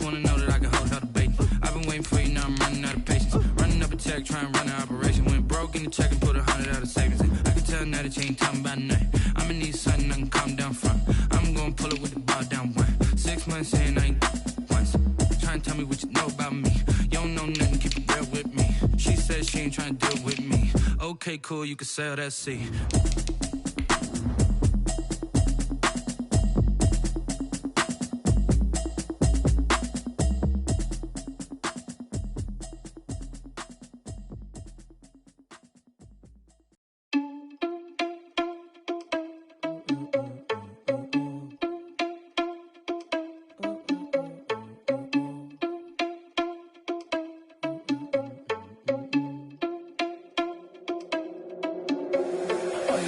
wanna know that I can hold out the bait. I've been waiting for you, now I'm running out of patience. Running up a check, trying to run an operation. Went broke in the check and put 100 out of savings. I can tell now that you ain't talking about nothing. I'ma need something I can calm down from. I'm gonna pull it with the ball down one. 6 months in, I ain't once. Trying to tell me what you know about me. You don't know nothing, keep it real with me. She said she ain't trying to deal with me. Okay, cool, you can sell that seed.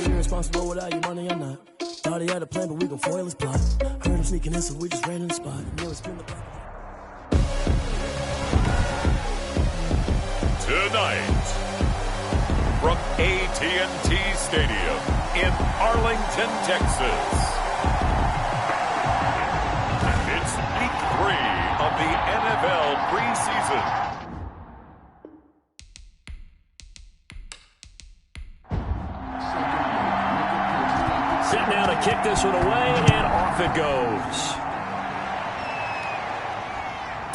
Irresponsible without your money, I'm not. Thought he had a plan, but we gon' foil his plot. Heard him sneaking in, so we just ran in the spot. Tonight, from AT&T Stadium in Arlington, Texas, it's Week 3 of the NFL preseason. Set now to kick this one away, and off it goes.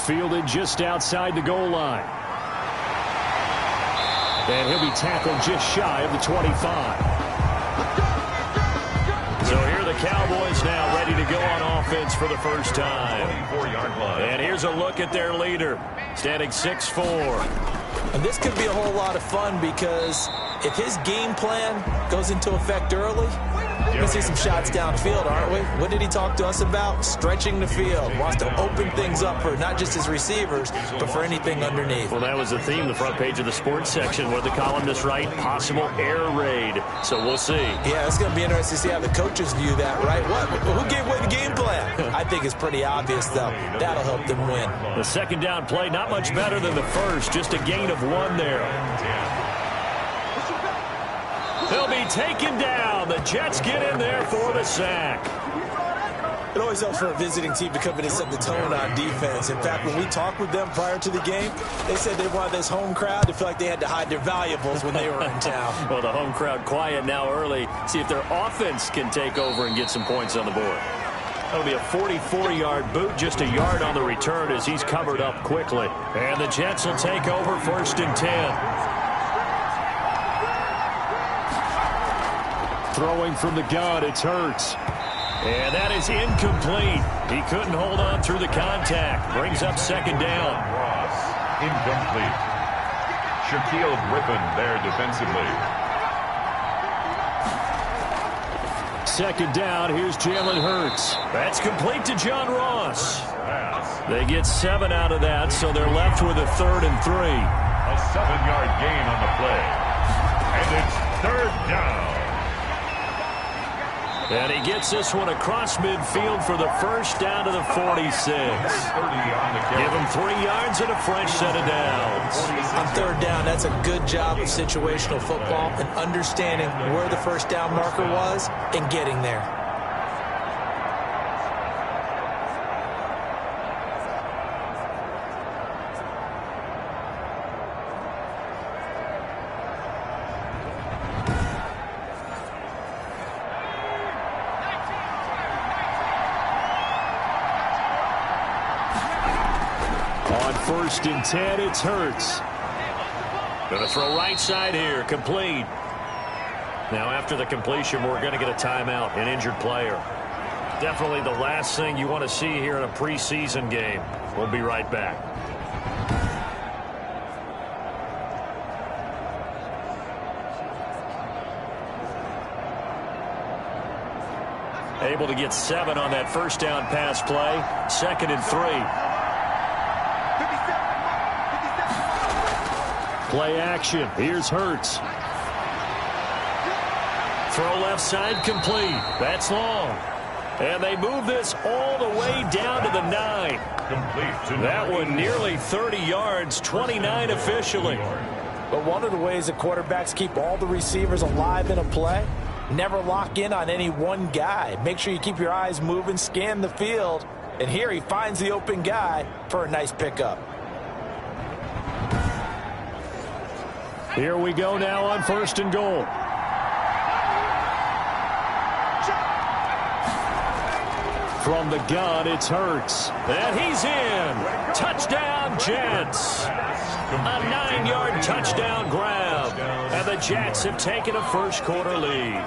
Fielded just outside the goal line. And he'll be tackled just shy of the 25. So here are the Cowboys now ready to go on offense for the first time. 24-yard line. And here's a look at their leader, standing 6'4". And this could be a whole lot of fun because if his game plan goes into effect early, we're going to see some shots downfield, aren't we? What did he talk to us about? Stretching the field. Wants to open things up for not just his receivers, but for anything underneath. Well, that was the theme, the front page of the sports section. What did the columnists write? Possible air raid. So we'll see. Yeah, it's going to be interesting to see how the coaches view that, right? Who gave away the game plan? I think it's pretty obvious, though. That'll help them win. The second down play, not much better than the first. Just a gain of 1 there. They'll be taken down. The Jets get in there for the sack. It always helps for a visiting team to come in and set the tone on defense. In fact, when we talked with them prior to the game, they said they wanted this home crowd to feel like they had to hide their valuables when they were in town. Well, the home crowd quiet now early. See if their offense can take over and get some points on the board. That'll be a 44-yard boot, just a yard on the return as he's covered up quickly. And the Jets will take over 1st and 10. Throwing from the gun, it's Hurts. And that is incomplete. He couldn't hold on through the contact. Brings up 2nd down. Ross, incomplete. Shaquille Griffin there defensively. 2nd down, here's Jalen Hurts. That's complete to John Ross. They get 7 out of that, so they're left with a 3rd and 3. A 7-yard gain on the play. And it's 3rd down. And he gets this one across midfield for the first down to the 46. Give him 3 yards and a fresh set of downs. On 3rd down, that's a good job of situational football and understanding where the first down marker was and getting there. On 1st and 10, it's Hurts. Going to throw right side here, complete. Now after the completion, we're going to get a timeout, an injured player. Definitely the last thing you want to see here in a preseason game. We'll be right back. Able to get 7 on that first down pass play. 2nd and 3. Play action. Here's Hurts. Throw left side complete. That's long. And they move this all the way down to the 9. That one nearly 30 yards, 29 officially. But one of the ways that quarterbacks keep all the receivers alive in a play, never lock in on any one guy. Make sure you keep your eyes moving, scan the field, And here he finds the open guy for a nice pickup. Here we go now on 1st and goal. From the gun, it's Hurts. And he's in. Touchdown, Jets. A 9-yard touchdown grab. And the Jets have taken a first-quarter lead.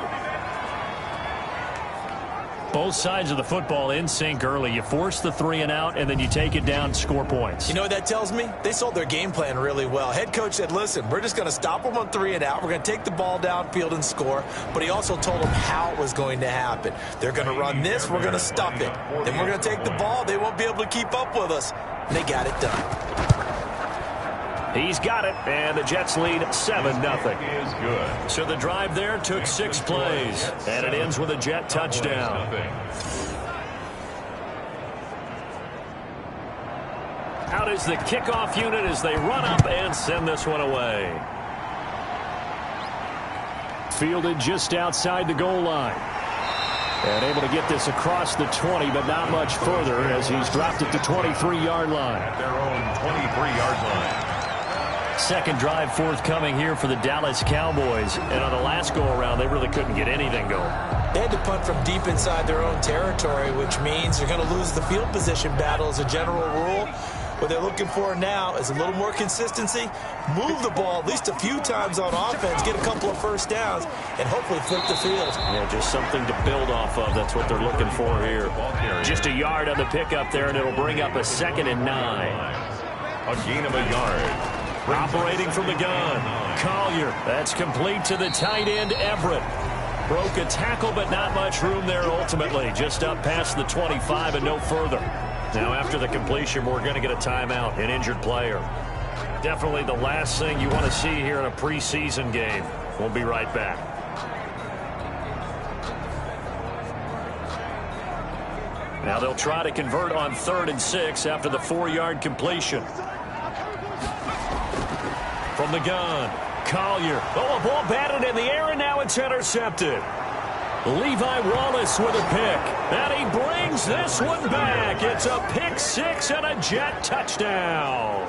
Both sides of the football in sync early. You force the 3-and-out, and then you take it down, score points. You know what that tells me? They sold their game plan really well. Head coach said, listen, we're just going to stop them on 3-and-out. We're going to take the ball downfield and score. But he also told them how it was going to happen. They're going to run this. We're going to stuff it. Then we're going to take the ball. They won't be able to keep up with us. And they got it done. He's got it, and the Jets lead 7-0. So the drive there took 6 plays, and it ends with a Jet touchdown. Out is the kickoff unit as they run up and send this one away. Fielded just outside the goal line. And able to get this across the 20, but not much further as he's dropped it to 23-yard line. At their own 23-yard line. Second drive forthcoming here for the Dallas Cowboys. And on the last go-around, they really couldn't get anything going. They had to punt from deep inside their own territory, which means they're going to lose the field position battle as a general rule. What they're looking for now is a little more consistency, move the ball at least a few times on offense, get a couple of first downs, and hopefully flip the field. Yeah, just something to build off of. That's what they're looking for here. Just a yard on the pickup there, and it'll bring up a 2nd and 9. A gain of a yard. Operating from the gun, Collier. That's complete to the tight end, Everett. Broke a tackle, but not much room there ultimately. Just up past the 25 and no further. Now, after the completion, we're going to get a timeout, an injured player. Definitely the last thing you want to see here in a preseason game. We'll be right back. Now they'll try to convert on 3rd and 6 after the 4-yard completion. From the gun, Collier. Oh, a ball batted in the air, and now it's intercepted. Levi Wallace with a pick. And he brings this one back. It's a pick-6 and a Jet touchdown.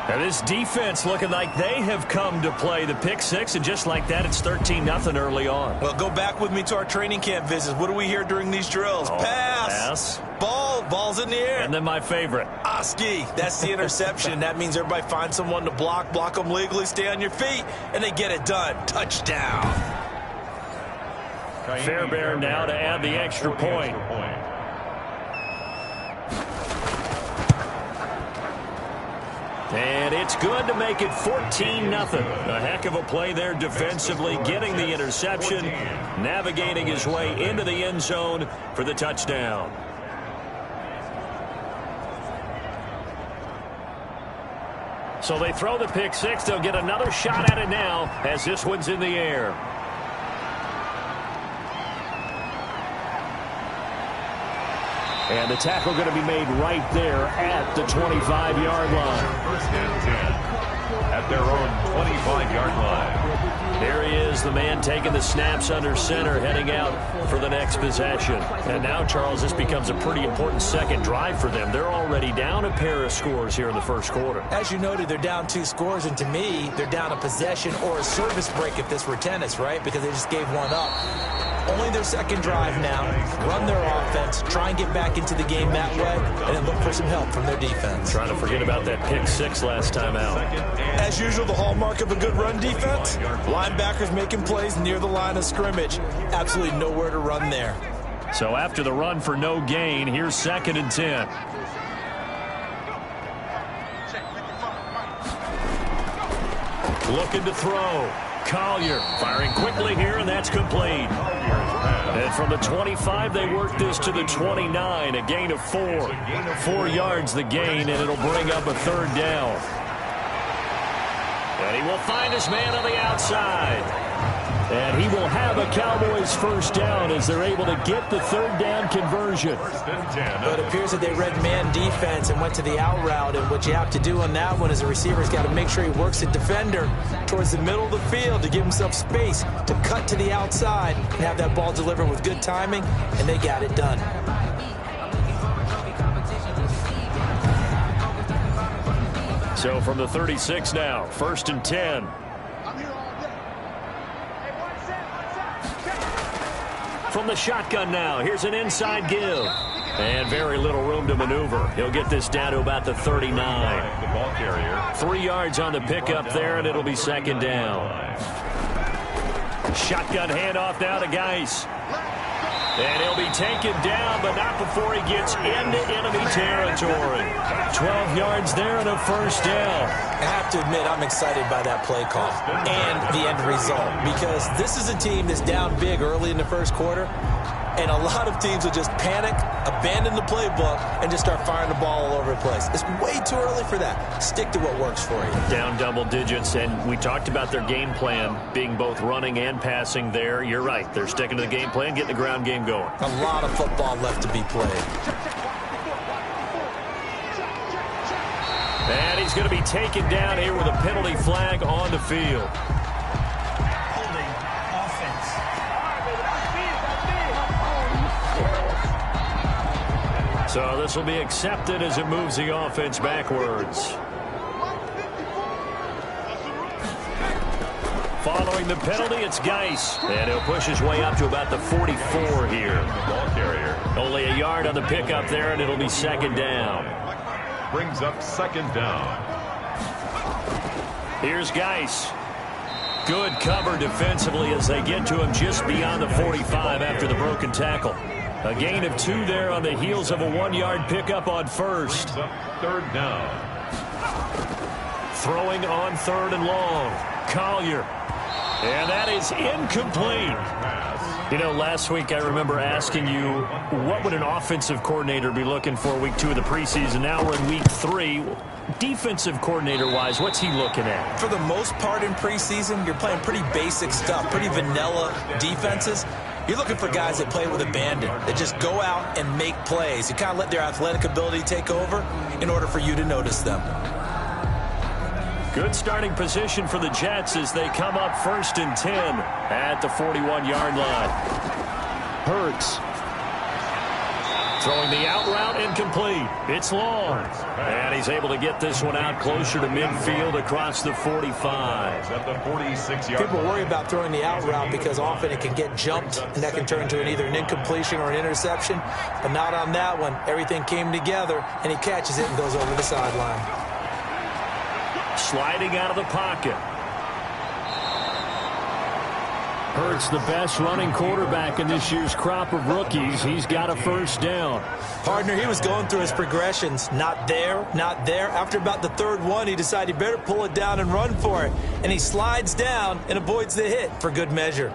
And this defense looking like they have come to play. The pick-6, and just like that, it's 13-0 early on. Well, go back with me to our training camp visits. What do we hear during these drills? Pass. Ball's in the air. And then my favorite. Oski. That's the interception. That means everybody finds someone to block them legally, stay on your feet, and they get it done. Touchdown. Fairbairn now to add the extra point. And it's good to make it 14-0. A heck of a play there defensively, getting the interception, navigating his way into the end zone for the touchdown. So they throw the pick-6. They'll get another shot at it now as this one's in the air. And the tackle going to be made right there at the 25-yard line. 1st and 10 at their own 25-yard line. There he is, the man taking the snaps under center, heading out for the next possession. And now, Charles, this becomes a pretty important second drive for them. They're already down a pair of scores here in the first quarter. As you noted, they're down 2 scores, and to me, they're down a possession or a service break if this were tennis, right? Because they just gave one up. Only their second drive now. Run their offense, try and get back into the game that way, and then look for some help from their defense. Trying to forget about that pick-6 last time out. As usual, the hallmark of a good run defense, linebackers making plays near the line of scrimmage. Absolutely nowhere to run there. So after the run for no gain, here's 2nd and 10. Looking to throw. Collier firing quickly here, and that's complete. And from the 25, they work this to the 29, a gain of 4. 4 yards the gain, and it'll bring up a 3rd down. And he will find his man on the outside. And he will have a Cowboys first down as they're able to get the 3rd down conversion. But it appears that they read man defense and went to the out route. And what you have to do on that one is the receiver's got to make sure he works the defender towards the middle of the field to give himself space to cut to the outside and have that ball delivered with good timing, and they got it done. So from the 36 now, 1st and 10. From the shotgun now, here's an inside give. And very little room to maneuver. He'll get this down to about the 39. The ball carrier. 3 yards on the pickup there, and it'll be 2nd down. Shotgun handoff now to Geis. And he'll be taken down, but not before he gets into enemy territory. 12 yards there and a 1st down. I have to admit, I'm excited by that play call and the end result, because this is a team that's down big early in the 1st quarter, and a lot of teams will just panic, abandon the playbook, and just start firing the ball all over the place. It's way too early for that. Stick to what works for you. Down double digits, and we talked about their game plan being both running and passing there. You're right. They're sticking to the game plan, getting the ground game going. A lot of football left to be played. And he's going to be taken down here with a penalty flag on the field. Holding offense. So this will be accepted as it moves the offense backwards. Following the penalty, it's Geis. And he'll push his way up to about the 44 here. The ball carrier. Only a yard on the pickup there, and it'll be 2nd down. Brings up 2nd down. Here's Geis. Good cover defensively as they get to him just beyond the 45 after the broken tackle. A gain of 2 there on the heels of a 1-yard pickup on 1st. Brings up 3rd down. Throwing on 3rd and long. Collier. And that is incomplete. You know, last week I remember asking you, what would an offensive coordinator be looking for week 2 of the preseason? Now we're in week 3. Defensive coordinator-wise, what's he looking at? For the most part in preseason, you're playing pretty basic stuff, pretty vanilla defenses. You're looking for guys that play with abandon, that just go out and make plays. You kind of let their athletic ability take over in order for you to notice them. Good starting position for the Jets as they come up 1st and 10 at the 41-yard line. Hurts. Throwing the out route incomplete. It's long. And he's able to get this one out closer to midfield across the 45. At the 46-yard People worry about throwing the out route because often it can get jumped, and that can turn into either an incompletion or an interception. But not on that one. Everything came together, and he catches it and goes over the sideline. Sliding out of the pocket. Hurts the best running quarterback in this year's crop of rookies. He's got a 1st down. Partner, he was going through his progressions. Not there, not there. After about the 3rd one, he decided he better pull it down and run for it. And he slides down and avoids the hit for good measure.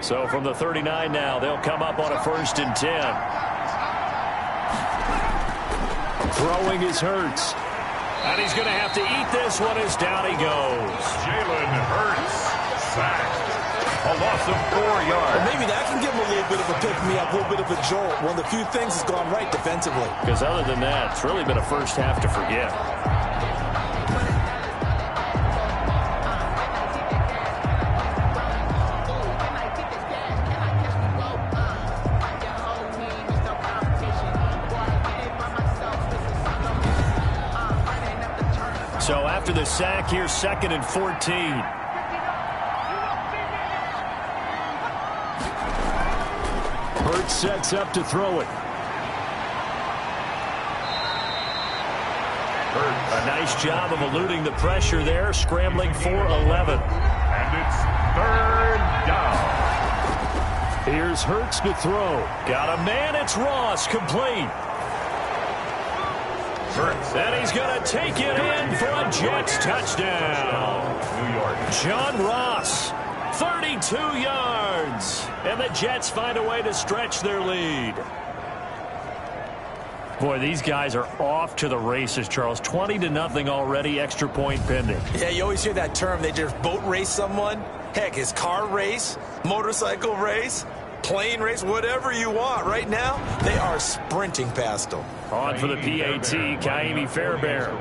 So from the 39 now, they'll come up on a 1st and 10. Throwing is Hurts. And he's going to have to eat this one as down he goes. Jalen Hurts sacked. A loss of 4 yards. Well, maybe that can give him a little bit of a pick-me-up, a little bit of a jolt. One of the few things that's gone right defensively. Because other than that, it's really been a first half to forget. So after the sack, here's 2nd and 14. Hurts sets up to throw it. A nice job of eluding the pressure there, scrambling for 11. And it's 3rd down. Here's Hurts to throw. Got a man, it's Ross, complete. And he's going to take it in for a Jets touchdown. New York. John Ross, 32 yards. And the Jets find a way to stretch their lead. Boy, these guys are off to the races, Charles. 20-0 already, extra point pending. Yeah, you always hear that term. They just boat race someone. Heck, his car race, motorcycle race, plane race, whatever you want. Right now, they are sprinting past them. On for the PAT, Kaimi Fairbairn.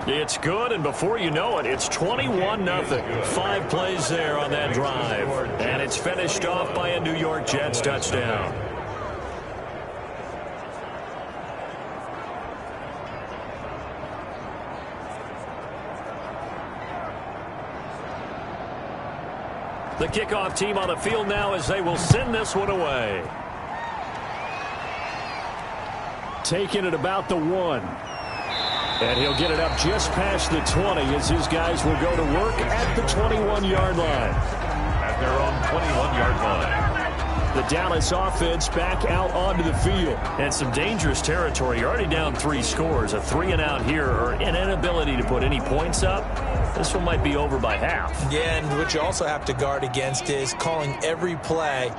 It's good, and before you know it, it's 21-0. 5 plays there on that drive. And it's finished off by a New York Jets touchdown. The kickoff team on the field now as they will send this one away. Taking it about the 1. And he'll get it up just past the 20 as his guys will go to work at the 21-yard line. At their own 21-yard line. The Dallas offense back out onto the field. And some dangerous territory. You're already down 3 scores. A 3-and-out here or an inability to put any points up. This one might be over by half. Yeah, and what you also have to guard against is calling every play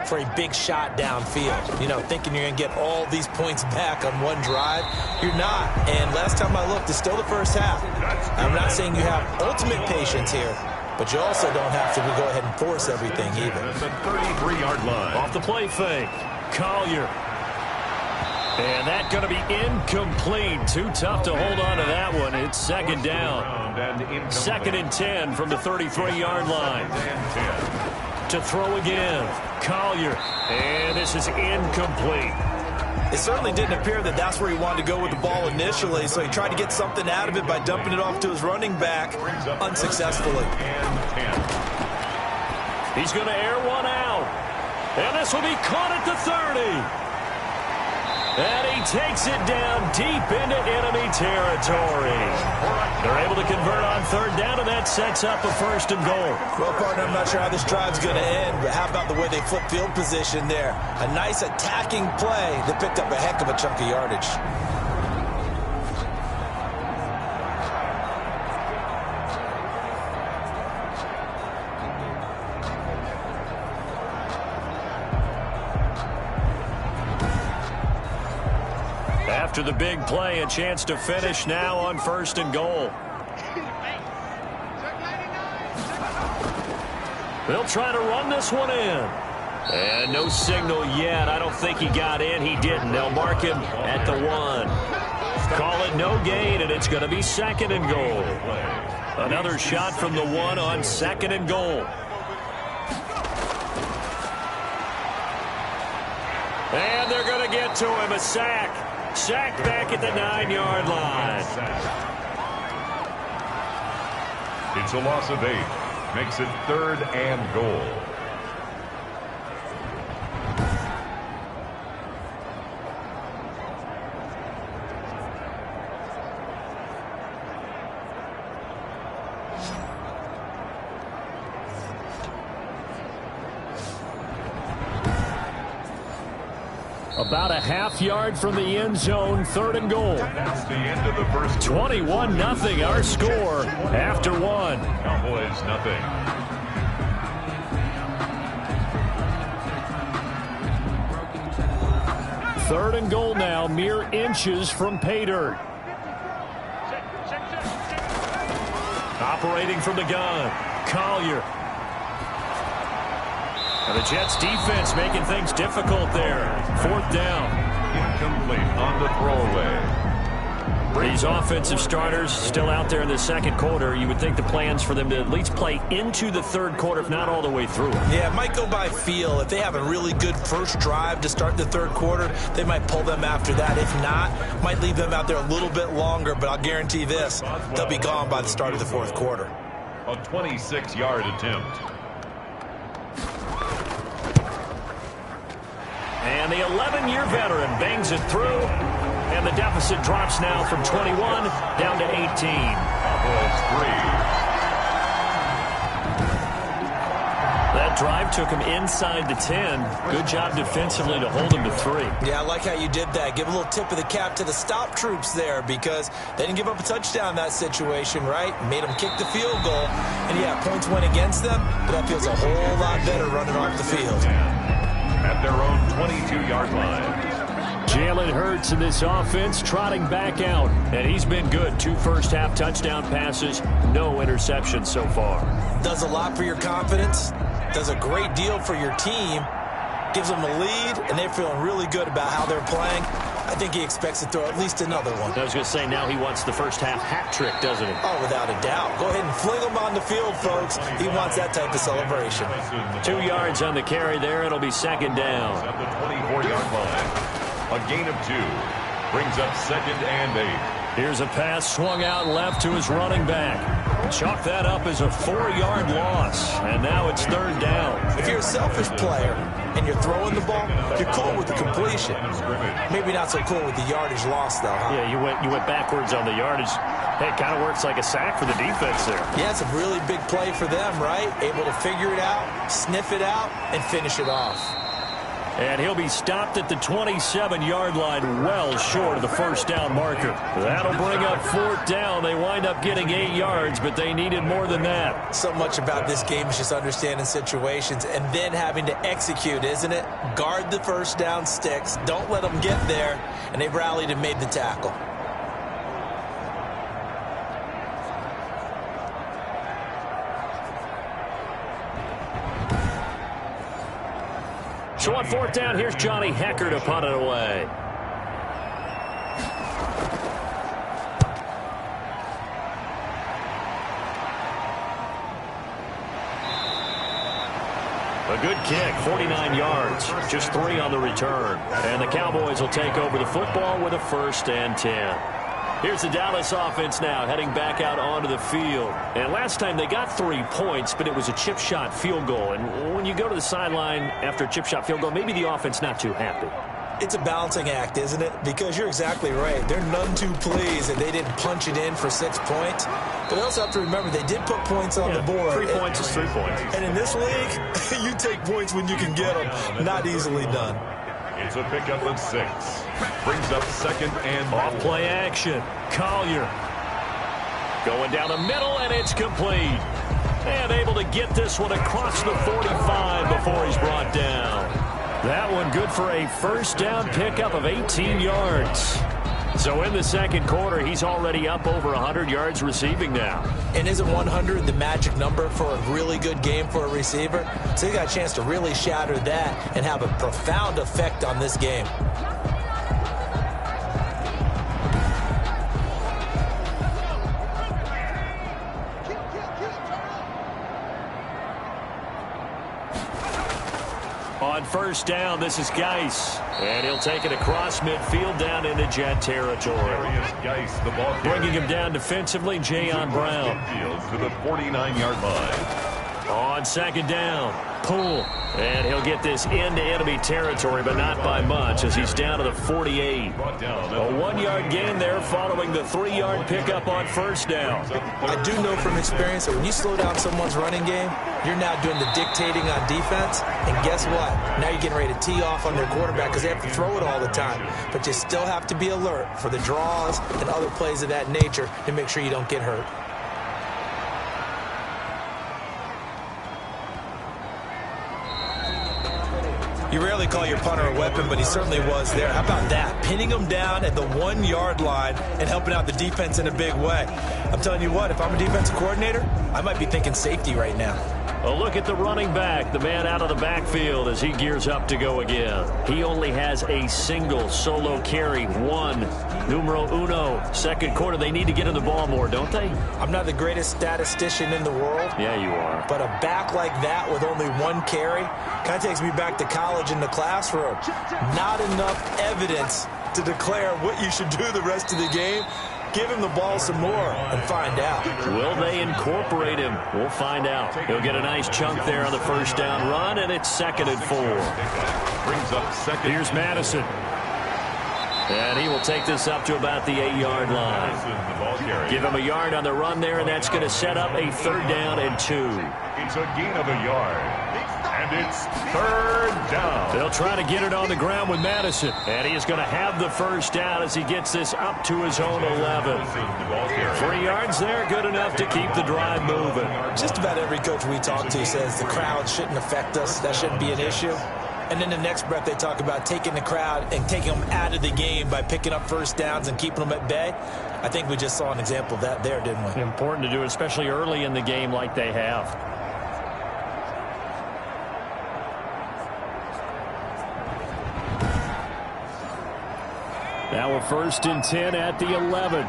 for a big shot downfield. You know, thinking you're going to get all these points back on one drive. You're not. And last time I looked, it's still the first half. I'm not saying you have ultimate patience here, but you also don't have to go ahead and force everything either. At the 33-yard line. Off the play fake. Collier. And that's going to be incomplete. Too tough to hold on to that one. It's second down. Second and 10 from the 33-yard line. To throw again. Collier. And this is incomplete. It certainly didn't appear that that's where he wanted to go with the ball initially, so he tried to get something out of it by dumping it off to his running back unsuccessfully. He's going to air one out. And this will be caught at the 30. And he takes it down deep into enemy territory. They're able to convert on third down, and that sets up a first and goal. Well, partner, I'm not sure how this drive's going to end, but how about the way they flip field position there? A nice attacking play that picked up a heck of a chunk of yardage. After the big play, a chance to finish now on first and goal. They'll try to run this one in. And no signal yet. I don't think he got in. He didn't. They'll mark him at the 1. Call it no gain, and it's going to be second and goal. Another shot from the 1 on second and goal. And they're going to get to him. A sack. Sacked back at the 9-yard line. It's a loss of 8. Makes it third and goal. About a half yard from the end zone, third and goal. That's the end of the first. 21-0 our score after 1. Cowboys nothing. Third and goal now, mere inches from pay dirt. Operating from the gun, Collier. And the Jets defense making things difficult there. Fourth down. Incomplete on the throwaway. These offensive starters still out there in the second quarter. You would think the plans for them to at least play into the third quarter, if not all the way through. Yeah, it might go by feel. If they have a really good first drive to start the third quarter, they might pull them after that. If not, might leave them out there a little bit longer, but I'll guarantee this, they'll be gone by the start of the fourth quarter. A 26-yard attempt. And the 11-year veteran bangs it through. And the deficit drops now from 21 down to 18. Cowboys 3. That drive took him inside the 10. Good job defensively to hold him to 3. Yeah, I like how you did that. Give a little tip of the cap to the stop troops there because they didn't give up a touchdown in that situation, right? Made them kick the field goal. And, yeah, points went against them, but that feels a whole lot better running off the field. At their own 22-yard line. Jalen Hurts in this offense trotting back out. And he's been good. 2 first-half touchdown passes. No interceptions so far. Does a lot for your confidence. Does a great deal for your team. Gives them a lead, and they're feeling really good about how they're playing. I think he expects to throw at least another one. I was going to say, now he wants the first half hat trick, doesn't he? Oh, without a doubt. Go ahead and fling him on the field, folks. He wants that type of celebration. 2 yards on the carry there. It'll be second down. At the 24-yard line. A gain of 2. Brings up 2nd and 8. Here's a pass swung out left to his running back. Chalk that up as a 4-yard loss. And now it's 3rd down. If you're a selfish player and you're throwing the ball, you're cool with the completion. Maybe not so cool with the yardage loss, though, huh? Yeah, you went backwards on the yardage. Hey, it kind of works like a sack for the defense there. Yeah, it's a really big play for them, right? Able to figure it out, sniff it out, and finish it off. And he'll be stopped at the 27-yard line, well short of the first down marker. That'll bring up 4th down. They wind up getting 8 yards, but they needed more than that. So much about this game is just understanding situations and then having to execute, isn't it? Guard the first down sticks. Don't let them get there. And they rallied and made the tackle. So on 4th down, here's Johnny Hecker to punt it away. A good kick, 49 yards, just 3 on the return. And the Cowboys will take over the football with a 1st and 10. Here's the Dallas offense now heading back out onto the field. And last time they got 3 points, but it was a chip shot field goal. And when you go to the sideline after a chip shot field goal, maybe the offense not too happy. It's a balancing act, isn't it? Because you're exactly right. They're none too pleased that they didn't punch it in for 6 points. But they also have to remember they did put points on the board. 3 points is 3 points. And in this league, you take points when you can get them. Not easily done. It's a pickup of 6. Brings up 2nd and off play action. Collier going down the middle, and it's complete. And able to get this one across the 45 before he's brought down. That one good for a 1st down pickup of 18 yards. So in the second quarter, he's already up over 100 yards receiving now. And isn't 100 the magic number for a really good game for a receiver? So he got a chance to really shatter that and have a profound effect on this game. On 1st down, this is Geis. And he'll take it across midfield down into Jet territory. Geis, the ball bringing him down defensively, Jayon Brown. To the 49-yard line. On 2nd down, Poole. And he'll get this into enemy territory, but not by much, as he's down to the 48. A 1-yard gain there following the 3-yard pickup on 1st down. I do know from experience that when you slow down someone's running game, you're now doing the dictating on defense. And guess what? Now you're getting ready to tee off on their quarterback because they have to throw it all the time. But you still have to be alert for the draws and other plays of that nature to make sure you don't get hurt. You rarely call your punter a weapon, but he certainly was there. How about that? Pinning him down at the 1-yard line and helping out the defense in a big way. I'm telling you what, if I'm a defensive coordinator, I might be thinking safety right now. A look at the running back, the man out of the backfield as he gears up to go again. He only has a single solo carry, 1, numero uno. Second quarter, they need to get in the ball more, don't they? I'm not the greatest statistician in the world. Yeah, you are. But a back like that with only 1 carry kind of takes me back to college in the classroom. Not enough evidence to declare what you should do the rest of the game. Give him the ball some more and find out. Will they incorporate him? We'll find out. He'll get a nice chunk there on the 1st down run, and it's 2nd and 4. Brings up 2nd. Here's Madison. And he will take this up to about the 8-yard line. Give him a yard on the run there, and that's going to set up a 3rd down and 2. It's a gain of a yard. And it's 3rd down. They'll try to get it on the ground with Madison. And he is going to have the 1st down as he gets this up to his own 11. 3 yards there, good enough to keep the drive moving. Just about every coach we talk to says the crowd shouldn't affect us. That shouldn't be an issue. And then the next breath they talk about taking the crowd and taking them out of the game by picking up 1st downs and keeping them at bay. I think we just saw an example of that there, didn't we? Important to do, especially early in the game like they have. Now a 1st and 10 at the 11.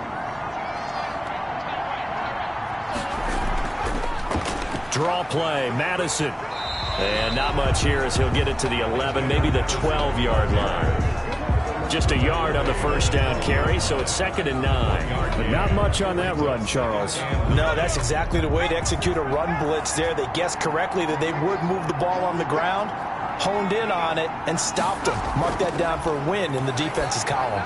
Draw play, Madison. And not much here as he'll get it to the 11, maybe the 12-yard line. Just a yard on the 1st down carry, so it's 2nd and 9. But not much on that run, Charles. No, that's exactly the way to execute a run blitz there. They guessed correctly that they would move the ball on the ground, honed in on it, and stopped them. Mark that down for a win in the defense's column.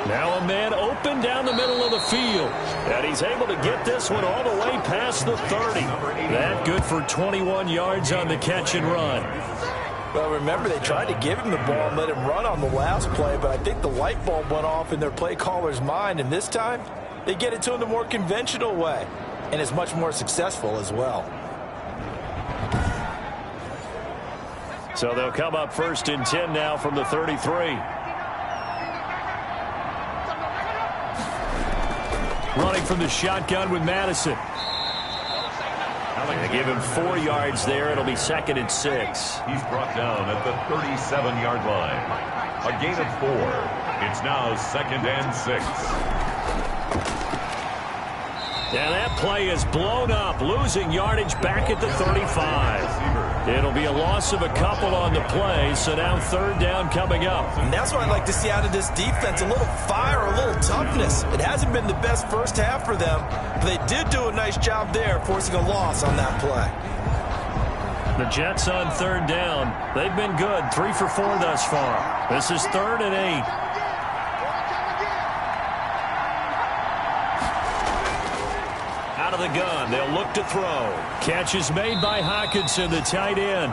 Now a man open down the middle of the field. And he's able to get this one all the way past the 30. That good for 21 yards on the catch and run. Well, remember, they tried to give him the ball and let him run on the last play, but I think the light bulb went off in their play caller's mind, and this time they get it to him the more conventional way, and it's much more successful as well. So they'll come up 1st and 10 now from the 33. Running from the shotgun with Madison. They give him 4 yards there. It'll be 2nd and 6. He's brought down at the 37-yard line. A gain of 4. It's now 2nd and 6. And that play is blown up, losing yardage back at the 35. It'll be a loss of a couple on the play, so now 3rd down coming up. And that's what I'd like to see out of this defense, a little fire, a little toughness. It hasn't been the best first half for them, but they did do a nice job there, forcing a loss on that play. The Jets on 3rd down. They've been good, 3 for 4 thus far. This is 3rd and 8. Out of the gun, they'll look to throw. Catch is made by Hockenson, the tight end.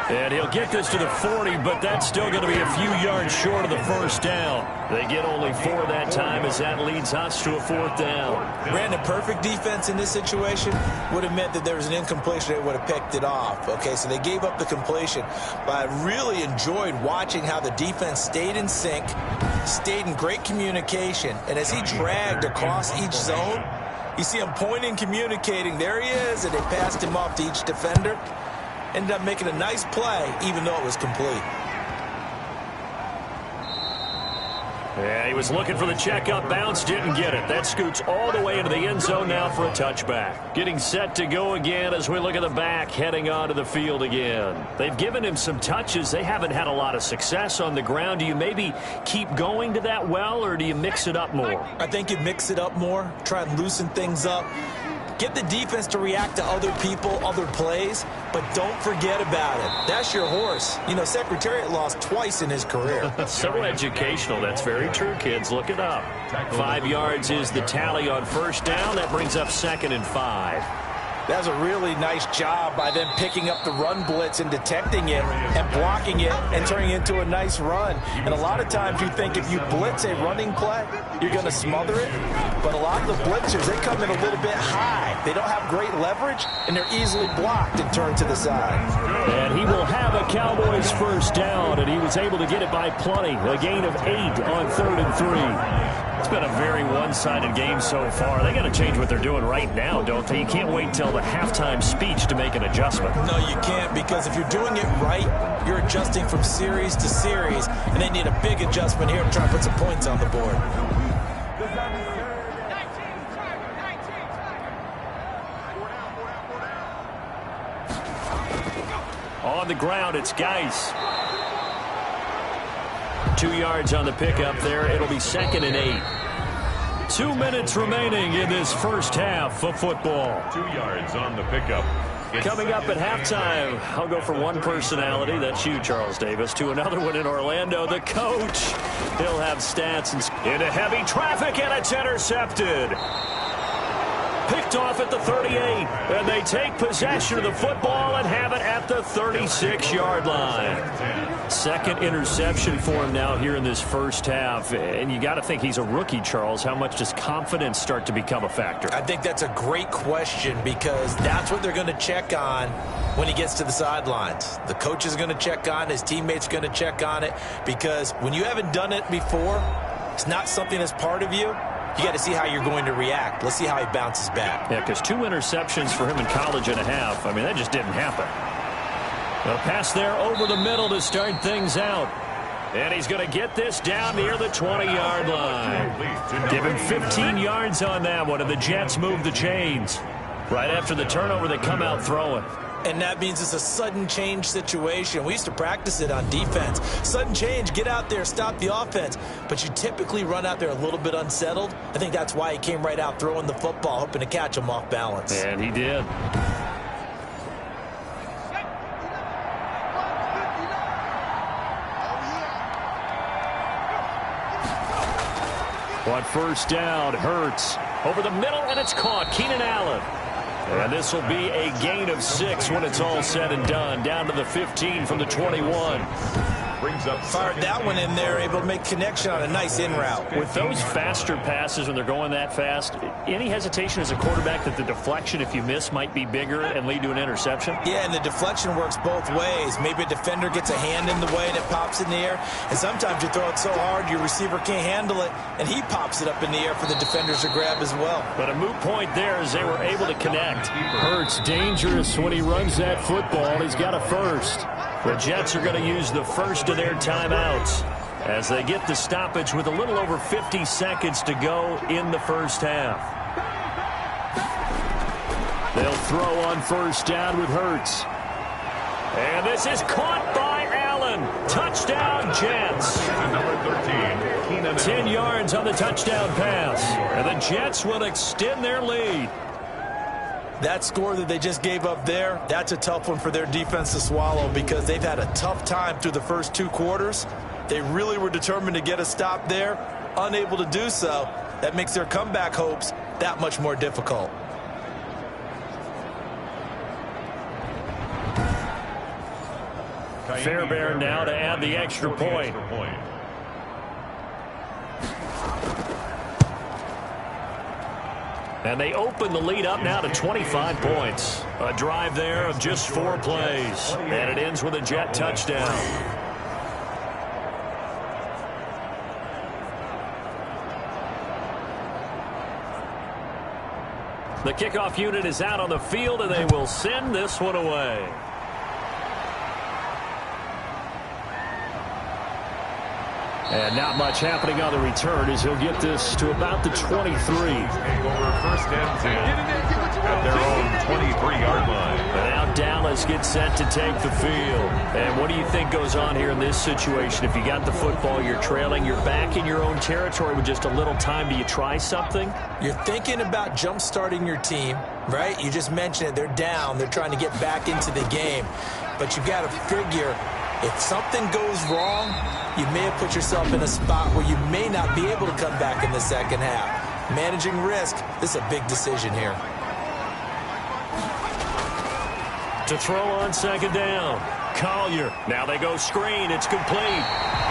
And he'll get this to the 40, but that's still going to be a few yards short of the 1st down. They get only 4 that time as that leads us to a 4th down. Brandon, perfect defense in this situation would have meant that there was an incompletion. They would have picked it off. Okay, so they gave up the completion. But I really enjoyed watching how the defense stayed in sync, stayed in great communication. And as he dragged across each zone, you see him pointing, communicating. There he is, and they passed him off to each defender. Ended up making a nice play, even though it was complete. Yeah, he was looking for the checkup bounce, didn't get it. That scoots all the way into the end zone now for a touchback. Getting set to go again as we look at the back, heading onto the field again. They've given him some touches. They haven't had a lot of success on the ground. Do you maybe keep going to that well, or do you mix it up more? I think you mix it up more, try and loosen things up. Get the defense to react to other people, other plays, but don't forget about it. That's your horse. You know, Secretariat lost twice in his career. So educational. That's very true, kids. Look it up. 5 yards is the tally on 1st down. That brings up 2nd and 5. That was a really nice job by them picking up the run blitz and detecting it and blocking it and turning it into a nice run. And a lot of times you think if you blitz a running play, you're going to smother it. But a lot of the blitzers, they come in a little bit high. They don't have great leverage, and they're easily blocked and turned to the side. And he will have a Cowboys 1st down, and he was able to get it by plenty. A gain of 8 on 3rd and 3. It's been a very one-sided game so far. They got to change what they're doing right now, don't they? You can't wait till the halftime speech to make an adjustment. No, you can't, because if you're doing it right, you're adjusting from series to series, and they need a big adjustment here to try and put some points on the board. On the ground, it's Geis. 2 yards on the pickup there. It'll be 2nd and 8. 2 minutes remaining in this first half of football. 2 yards on the pickup. Coming up at halftime, I'll go from one personality, that's you, Charles Davis, to another one in Orlando, the coach. He'll have stats into heavy traffic, and it's intercepted. Picked off at the 38, and they take possession of the football and have it at the 36-yard line. 2nd interception for him now here in this first half, and you got to think he's a rookie, Charles. How much does confidence start to become a factor? I think that's a great question, because that's what they're going to check on when he gets to the sidelines. The coach is going to check on, his teammates are going to check on it, because when you haven't done it before, it's not something that's part of you. You got to see how you're going to react. Let's see how he bounces back. Yeah, because 2 interceptions for him in college and a half. I mean, that just didn't happen. A pass there over the middle to start things out. And he's going to get this down near the 20-yard line. Give him 15 yards on that one, and the Jets move the chains. Right after the turnover, they come out throwing. And that means it's a sudden change situation. We used to practice it on defense. Sudden change, get out there, stop the offense. But you typically run out there a little bit unsettled. I think that's why he came right out throwing the football, hoping to catch him off balance. And he did. On first down, Hurts over the middle, and it's caught. Keenan Allen. And this will be a gain of 6 when it's all said and done. Down to the 15 from the 21. Fired that one in there, able to make connection on a nice in route. With those faster passes when they're going that fast, any hesitation as a quarterback that the deflection, if you miss, might be bigger and lead to an interception? Yeah, and the deflection works both ways. Maybe a defender gets a hand in the way and it pops in the air. And sometimes you throw it so hard your receiver can't handle it, and he pops it up in the air for the defenders to grab as well. But a moot point there as they were able to connect. Hurts dangerous when he runs that football. He's got a first. The Jets are going to use the first of their timeouts as they get the stoppage with a little over 50 seconds to go in the first half. They'll throw on first down with Hurts. And this is caught by Allen. Touchdown, Jets. Number 13, 10 yards on the touchdown pass. And the Jets will extend their lead. That score that they just gave up there, that's a tough one for their defense to swallow because they've had a tough time through the first 2 quarters. They really were determined to get a stop there, unable to do so. That makes their comeback hopes that much more difficult. Fairbairn now to add the extra point. And they open the lead up now to 25 points. A drive there of just 4 plays. And it ends with a Jet touchdown. The kickoff unit is out on the field, and they will send this one away. And not much happening on the return as he'll get this to about the 23. Take over first and 10 at their own 23-yard line. And now Dallas gets set to take the field. And what do you think goes on here in this situation? If you got the football, you're trailing, you're back in your own territory with just a little time. Do you try something? You're thinking about jump-starting your team, right? You just mentioned it. They're down. They're trying to get back into the game. But you got to figure if something goes wrong, you may have put yourself in a spot where you may not be able to come back in the second half. Managing risk, this is a big decision here. To throw on second down, Collier. Now they go screen. It's complete.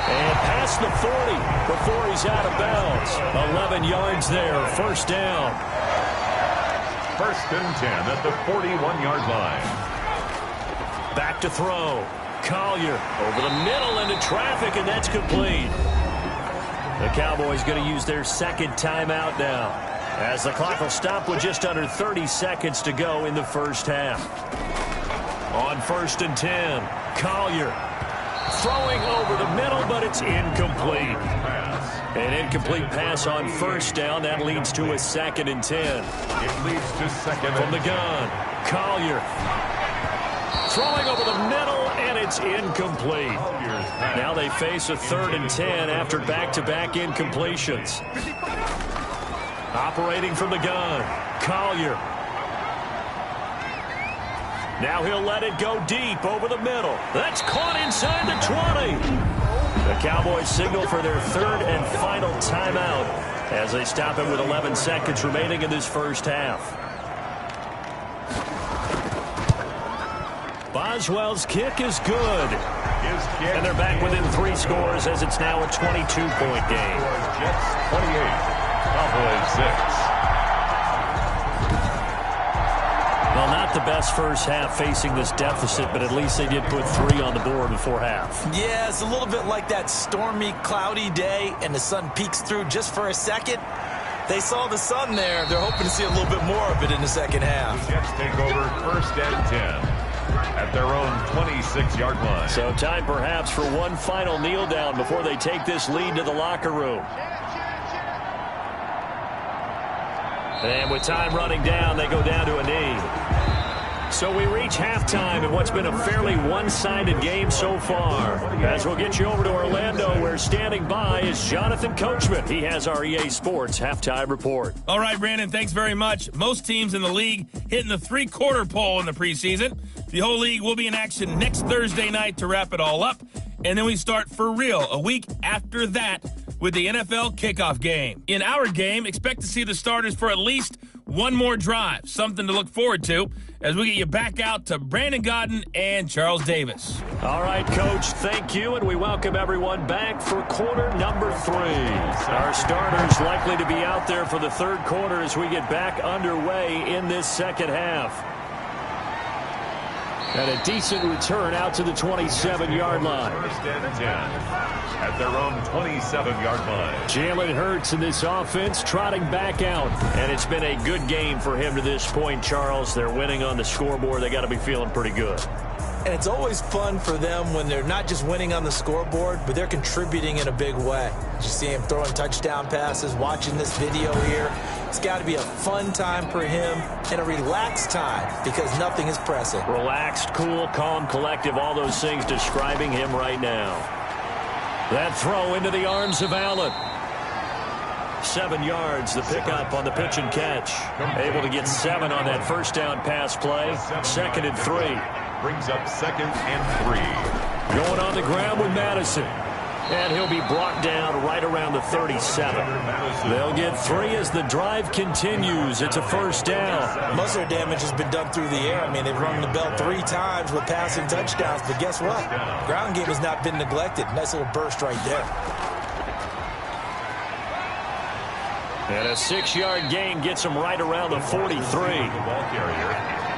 And past the 40 before he's out of bounds. 11 yards there. First down. First and 10 at the 41-yard line. Back to throw. Collier over the middle into traffic, and that's complete. The Cowboys going to use their second timeout now as the clock will stop with just under 30 seconds to go in the first half. On first and 10, Collier throwing over the middle, but it's incomplete. An incomplete pass on first down. That leads to a second and 10. It leads to second from the gun. Collier throwing over the middle, and it's incomplete. Now they face a third and 10 after back-to-back incompletions. Operating from the gun, Collier. Now he'll let it go deep over the middle. That's caught inside the 20. The Cowboys signal for their third and final timeout as they stop it with 11 seconds remaining in this first half. Boswell's kick is good. And they're back within 3 scores as it's now a 22-point game. Jets 28, Cowboys 6. Well, not the best first half facing this deficit, but at least they did put 3 on the board before half. Yeah, it's a little bit like that stormy, cloudy day, and the sun peeks through just for a second. They saw the sun there. They're hoping to see a little bit more of it in the second half. The Jets take over first and 10. at their own 26-yard line. So time perhaps for one final kneel down before they take this lead to the locker room. And with time running down, they go down to a knee. So we reach halftime in what's been a fairly one-sided game so far. As we'll get you over to Orlando, where standing by is Jonathan Coachman. He has our EA Sports halftime report. All right, Brandon, thanks very much. Most teams in the league hitting the three-quarter pole in the preseason. The whole league will be in action next Thursday night to wrap it all up. And then we start for real a week after that with the NFL kickoff game. In our game, expect to see the starters for at least one more drive, something to look forward to as we get you back out to Brandon Godden and Charles Davis. All right, Coach, thank you, and we welcome everyone back for quarter number 3. Our starters likely to be out there for the third quarter as we get back underway in this second half. And a decent return out to the 27-yard line. First and 10 at their own 27-yard line. Jalen Hurts in this offense trotting back out. And it's been a good game for him to this point, Charles. They're winning on the scoreboard. They got to be feeling pretty good. And it's always fun for them when they're not just winning on the scoreboard, but they're contributing in a big way. You see him throwing touchdown passes, watching this video here. It's got to be a fun time for him and a relaxed time because nothing is pressing. Relaxed, cool, calm, collective, all those things describing him right now. That throw into the arms of Allen. 7 yards, the pickup on the pitch and catch. Able to get 7 on that first down pass play. 2nd and 3. Brings up 2nd and 3. Going on the ground with Madison. And he'll be brought down right around the 37. They'll get 3 as the drive continues. It's a first down. Most of their damage has been done through the air. I mean, they've rung the bell 3 times with passing touchdowns. But guess what? Ground game has not been neglected. Nice little burst right there. And a 6-yard gain gets him right around the 43.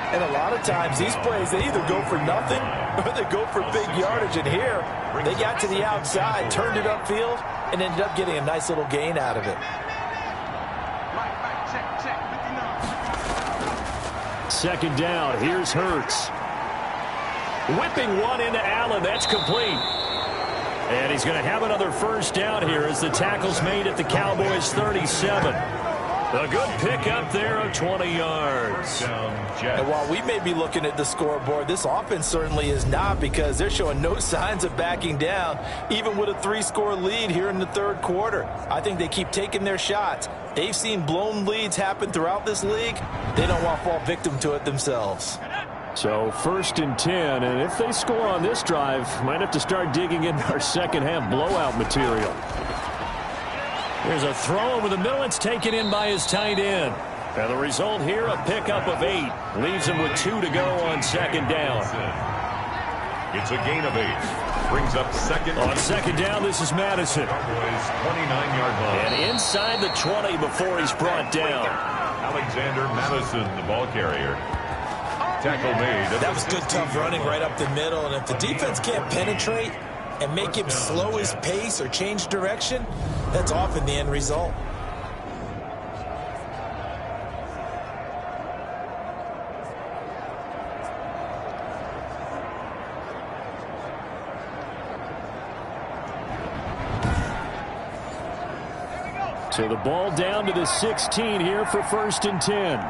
And a lot of times these plays, they either go for nothing or they go for big yardage. And here, they got to the outside, turned it upfield, and ended up getting a nice little gain out of it. Second down, here's Hurts. Whipping one into Allen, that's complete. And he's going to have another first down here as the tackle's made at the Cowboys' 37. A good pickup there of 20 yards. And while we may be looking at the scoreboard, this offense certainly is not because they're showing no signs of backing down, even with a 3-score lead here in the third quarter. I think they keep taking their shots. They've seen blown leads happen throughout this league. They don't want to fall victim to it themselves. So 1st and 10, and if they score on this drive, might have to start digging into our second half blowout material. There's a throw over the middle. It's taken in by his tight end. And the result here, a pickup of 8. Leaves him with 2 to go on second down. It's a gain of 8. Brings up 2nd. On second down, this is Madison. 29-yard line. And inside the 20 before he's brought down. Alexander Madison, the ball carrier. Tackle made. That was good, tough running right up the middle. And if the defense can't penetrate and make him slow his pace or change direction, that's often the end result. So the ball down to the 16 here for 1st and 10.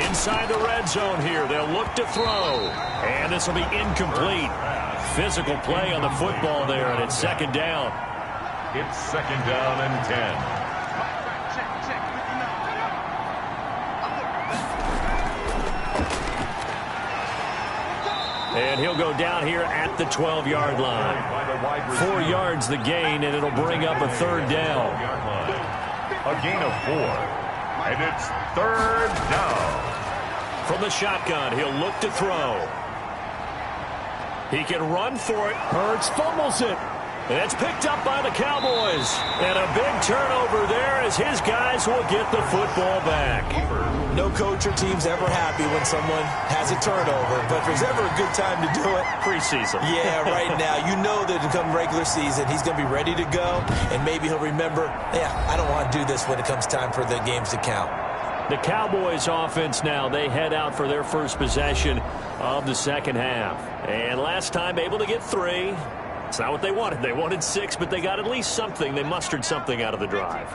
Inside the red zone here, they'll look to throw. And this will be incomplete. Physical play on the football there, and it's 2nd down. It's 2nd down and 10. And he'll go down here at the 12-yard line. 4 yards the gain, and it'll bring up a 3rd down. A gain of 4. And it's 3rd down. From the shotgun, he'll look to throw. He can run for it. Hurts fumbles it. And it's picked up by the Cowboys. And a big turnover there as his guys will get the football back. No coach or team's ever happy when someone has a turnover, but if there's ever a good time to do it, preseason. Yeah, right now. You know that come regular season, he's going to be ready to go, and maybe he'll remember, yeah, I don't want to do this when it comes time for the games to count. The Cowboys offense now, they head out for their first possession of the second half. And last time able to get 3. It's not what they wanted. They wanted 6, but they got at least something. They mustered something out of the drive.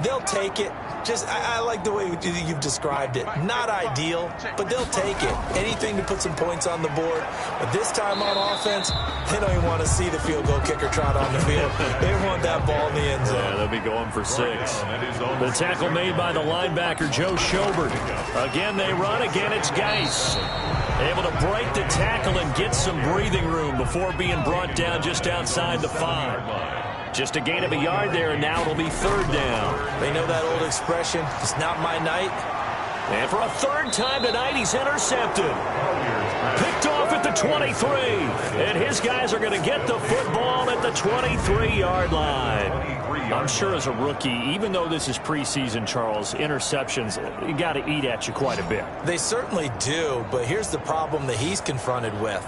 They'll take it. I like the way you've described it. Not ideal, but they'll take it. Anything to put some points on the board. But this time on offense, they don't even want to see the field goal kicker trot on the field. They want that ball in the end zone. Yeah, they'll be going for 6. The tackle made by the linebacker, Joe Schobert. Again, they run. Again, it's Geis. Able to break the tackle and get some breathing room before being brought down just outside the 5. Just a gain of a yard there, and now it'll be 3rd down. They know that old expression, it's not my night. And for a 3rd time tonight, he's intercepted. Picked off at the 23. And his guys are going to get the football at the 23-yard line. I'm sure as a rookie, even though this is preseason, Charles, interceptions, you got to eat at you quite a bit. They certainly do, but here's the problem that he's confronted with.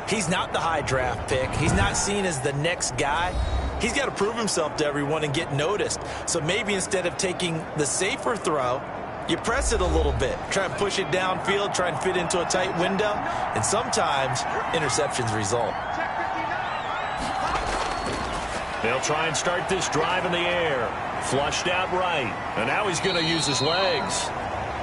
He's not the high draft pick. He's not seen as the next guy. He's got to prove himself to everyone and get noticed. So maybe instead of taking the safer throw, you press it a little bit. Try and push it downfield, try and fit into a tight window. And sometimes interceptions result. They'll try and start this drive in the air. Flushed out right. And now he's going to use his legs.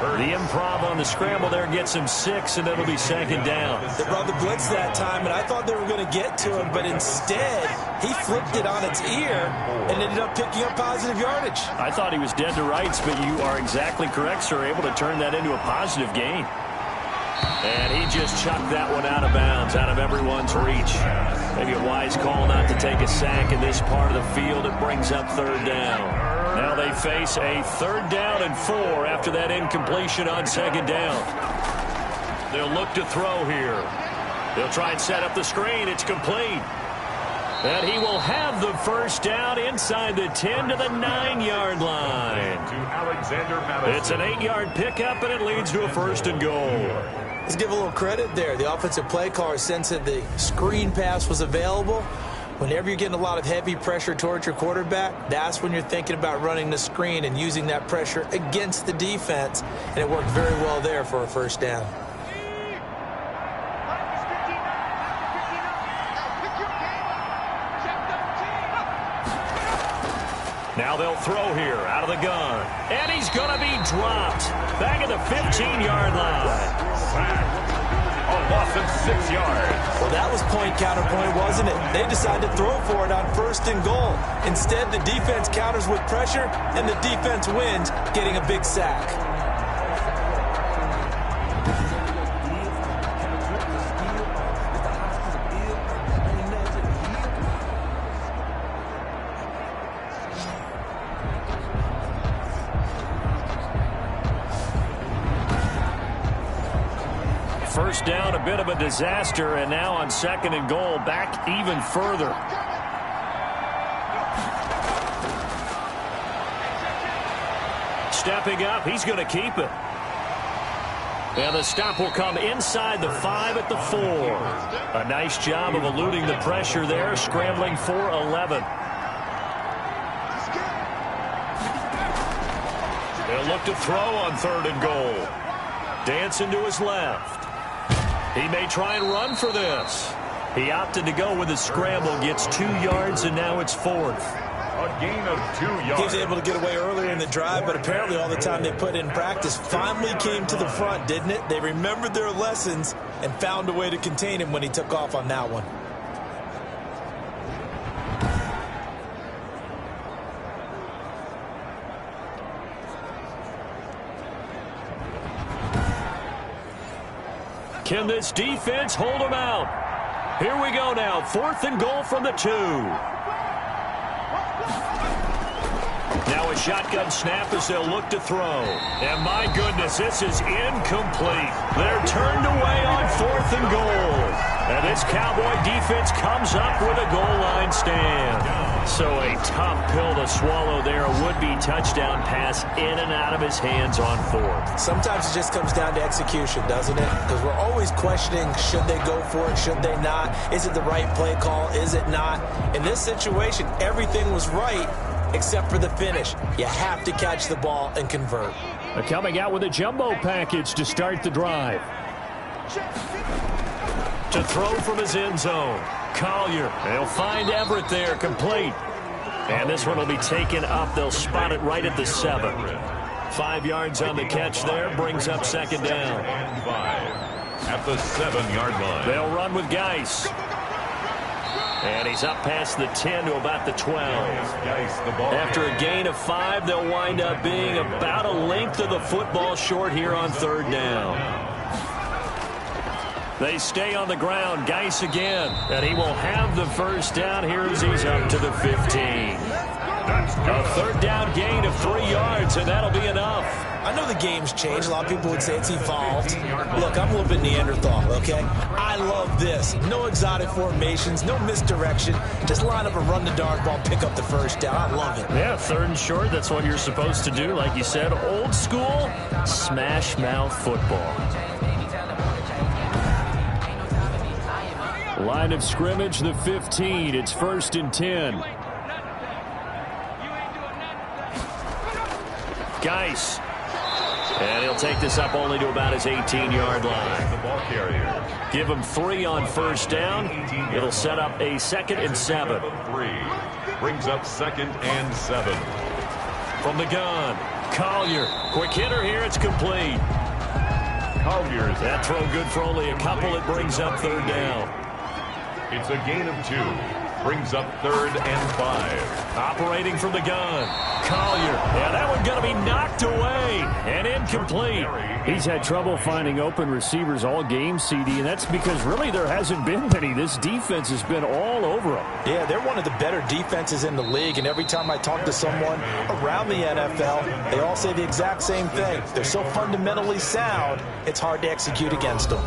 The improv on the scramble there gets him 6, and it'll be 2nd down. They brought the blitz that time, and I thought they were going to get to him, but instead he flipped it on its ear and ended up picking up positive yardage. I thought he was dead to rights, but you are exactly correct, sir. Able to turn that into a positive gain. And he just chucked that one out of bounds, out of everyone's reach. Maybe a wise call not to take a sack in this part of the field. It brings up 3rd down. Now they face a 3rd down and 4 after that incompletion on 2nd down. They'll look to throw here. They'll try and set up the screen. It's complete. And he will have the 1st down inside the 10 to the 9-yard line. It's an 8-yard pickup, and it leads to a 1st and goal. Let's give a little credit there. The offensive play caller sensed that the screen pass was available. Whenever you're getting a lot of heavy pressure towards your quarterback, that's when you're thinking about running the screen and using that pressure against the defense. And it worked very well there for a 1st down. Now they'll throw here out of the gun. And he's going to be dropped. Back at the 15-yard line. A loss of 6 yards. Well, that was point counterpoint, wasn't it? They decided to throw for it on 1st and goal. Instead, the defense counters with pressure, and the defense wins, getting a big sack. First down, a bit of a disaster, and now on 2nd and goal, back even further. Stepping up, he's going to keep it. And the stop will come inside the 5 at the 4. A nice job of eluding the pressure there, scrambling for 11. They'll look to throw on 3rd and goal. Dancing to his left. He may try and run for this. He opted to go with a scramble, gets 2 yards, and now it's 4th. A gain of 2 yards. He was able to get away earlier in the drive, but apparently all the time they put in practice finally came to the front, didn't it? They remembered their lessons and found a way to contain him when he took off on that one. Can this defense hold them out? Here we go now. 4th and goal from the 2. Now a shotgun snap as they'll look to throw. And my goodness, this is incomplete. They're turned away on 4th and goal. And this Cowboy defense comes up with a goal line stand. So a tough pill to swallow there. A would-be touchdown pass in and out of his hands on 4th. Sometimes it just comes down to execution, doesn't it? Because we're always questioning, should they go for it, should they not? Is it the right play call, is it not? In this situation, everything was right except for the finish. You have to catch the ball and convert. They're coming out with a jumbo package to start the drive. To throw from his end zone. Collier. They'll find Everett there, complete. And this one will be taken up. They'll spot it right at the 7. 5 yards on the catch there. Brings up second down. And 5 at the 7-yard line. They'll run with Geis. And he's up past the 10 to about the 12. After a gain of 5, they'll wind up being about a length of the football short here on third down. They stay on the ground. Geis again. And he will have the first down here as he's up to the 15. A third down gain of 3 yards, and that'll be enough. I know the game's changed. A lot of people would say it's evolved. Look, I'm a little bit Neanderthal, okay? I love this. No exotic formations, no misdirection. Just line up and run the dart ball, pick up the first down. I love it. Yeah, third and short, that's what you're supposed to do. Like you said, old school, smash mouth football. Line of scrimmage, the 15. It's 1st and 10. Geis. And he'll take this up only to about his 18-yard line. The ball carrier. Give him 3 on first down. It'll set up a 2nd and 7. 3 brings up 2nd and 7. From the gun, Collier. Quick hitter here. It's complete. Collier's That throw good for only a couple. It brings up third down. It's a gain of 2. Brings up 3rd and 5. Operating from the gun, Collier. Yeah, that one going to be knocked away and incomplete. He's had trouble finding open receivers all game, CD, and that's because really there hasn't been many. This defense has been all over him. Yeah, they're one of the better defenses in the league, and every time I talk to someone around the NFL, they all say the exact same thing. They're so fundamentally sound, it's hard to execute against them.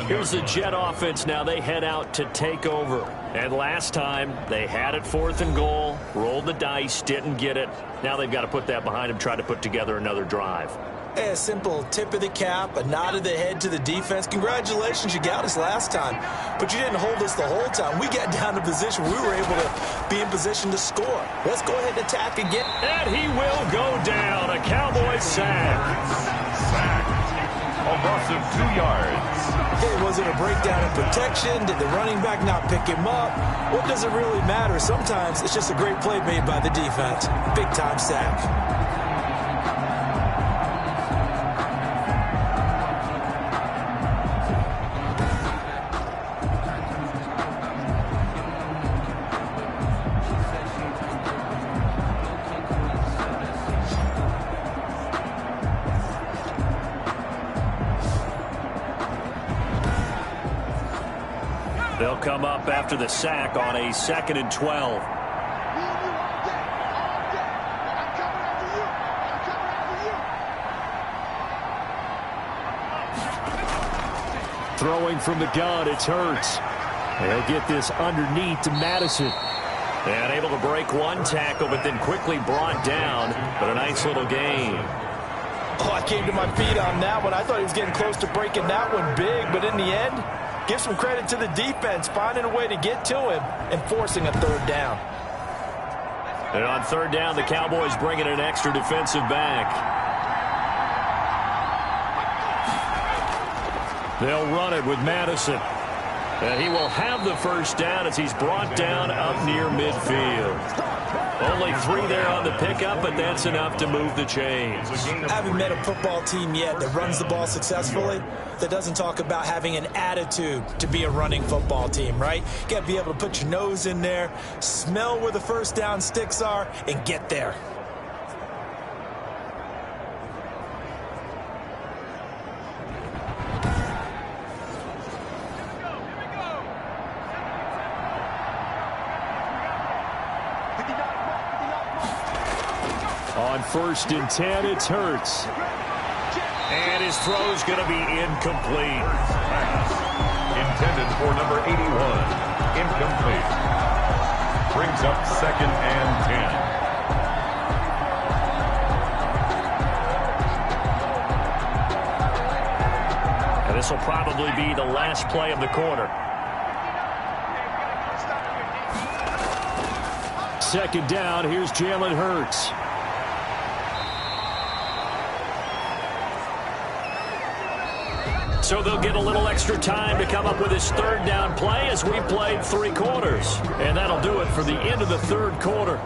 Here's the Jet offense now. They head out to take over. And last time, they had it 4th and goal, rolled the dice, didn't get it. Now they've got to put that behind them, try to put together another drive. A simple tip of the cap, a nod of the head to the defense. Congratulations, you got us last time. But you didn't hold us the whole time. We got down to position. We were able to be in position to score. Let's go ahead and attack again. And he will go down. A Cowboys sack. A loss of 2 yards. Hey, was it a breakdown in protection? Did the running back not pick him up? What does it really matter? Sometimes it's just a great play made by the defense. Big-time sack. They'll come up after the sack on a 2nd and 12. Throwing from the gun, it's Hurts. They'll get this underneath to Madison. And able to break one tackle, but then quickly brought down. But a nice little gain. Oh, I came to my feet on that one. I thought he was getting close to breaking that one big, but in the end, give some credit to the defense, finding a way to get to him and forcing a third down. And on third down, the Cowboys bring in an extra defensive back. They'll run it with Madison. And he will have the first down as he's brought down up near midfield. Only 3 there on the pickup, but that's enough to move the chains. I haven't met a football team yet that runs the ball successfully that doesn't talk about having an attitude to be a running football team, right? You got to be able to put your nose in there, smell where the first down sticks are, and get there. On 1st and 10, it's Hurts. And his throw's going to be incomplete. Intended for number 81. Incomplete. Brings up 2nd and 10. And this will probably be the last play of the quarter. 2nd down, here's Jalen Hurts. So they'll get a little extra time to come up with his third down play as we played 3 quarters. And that'll do it for the end of the third quarter.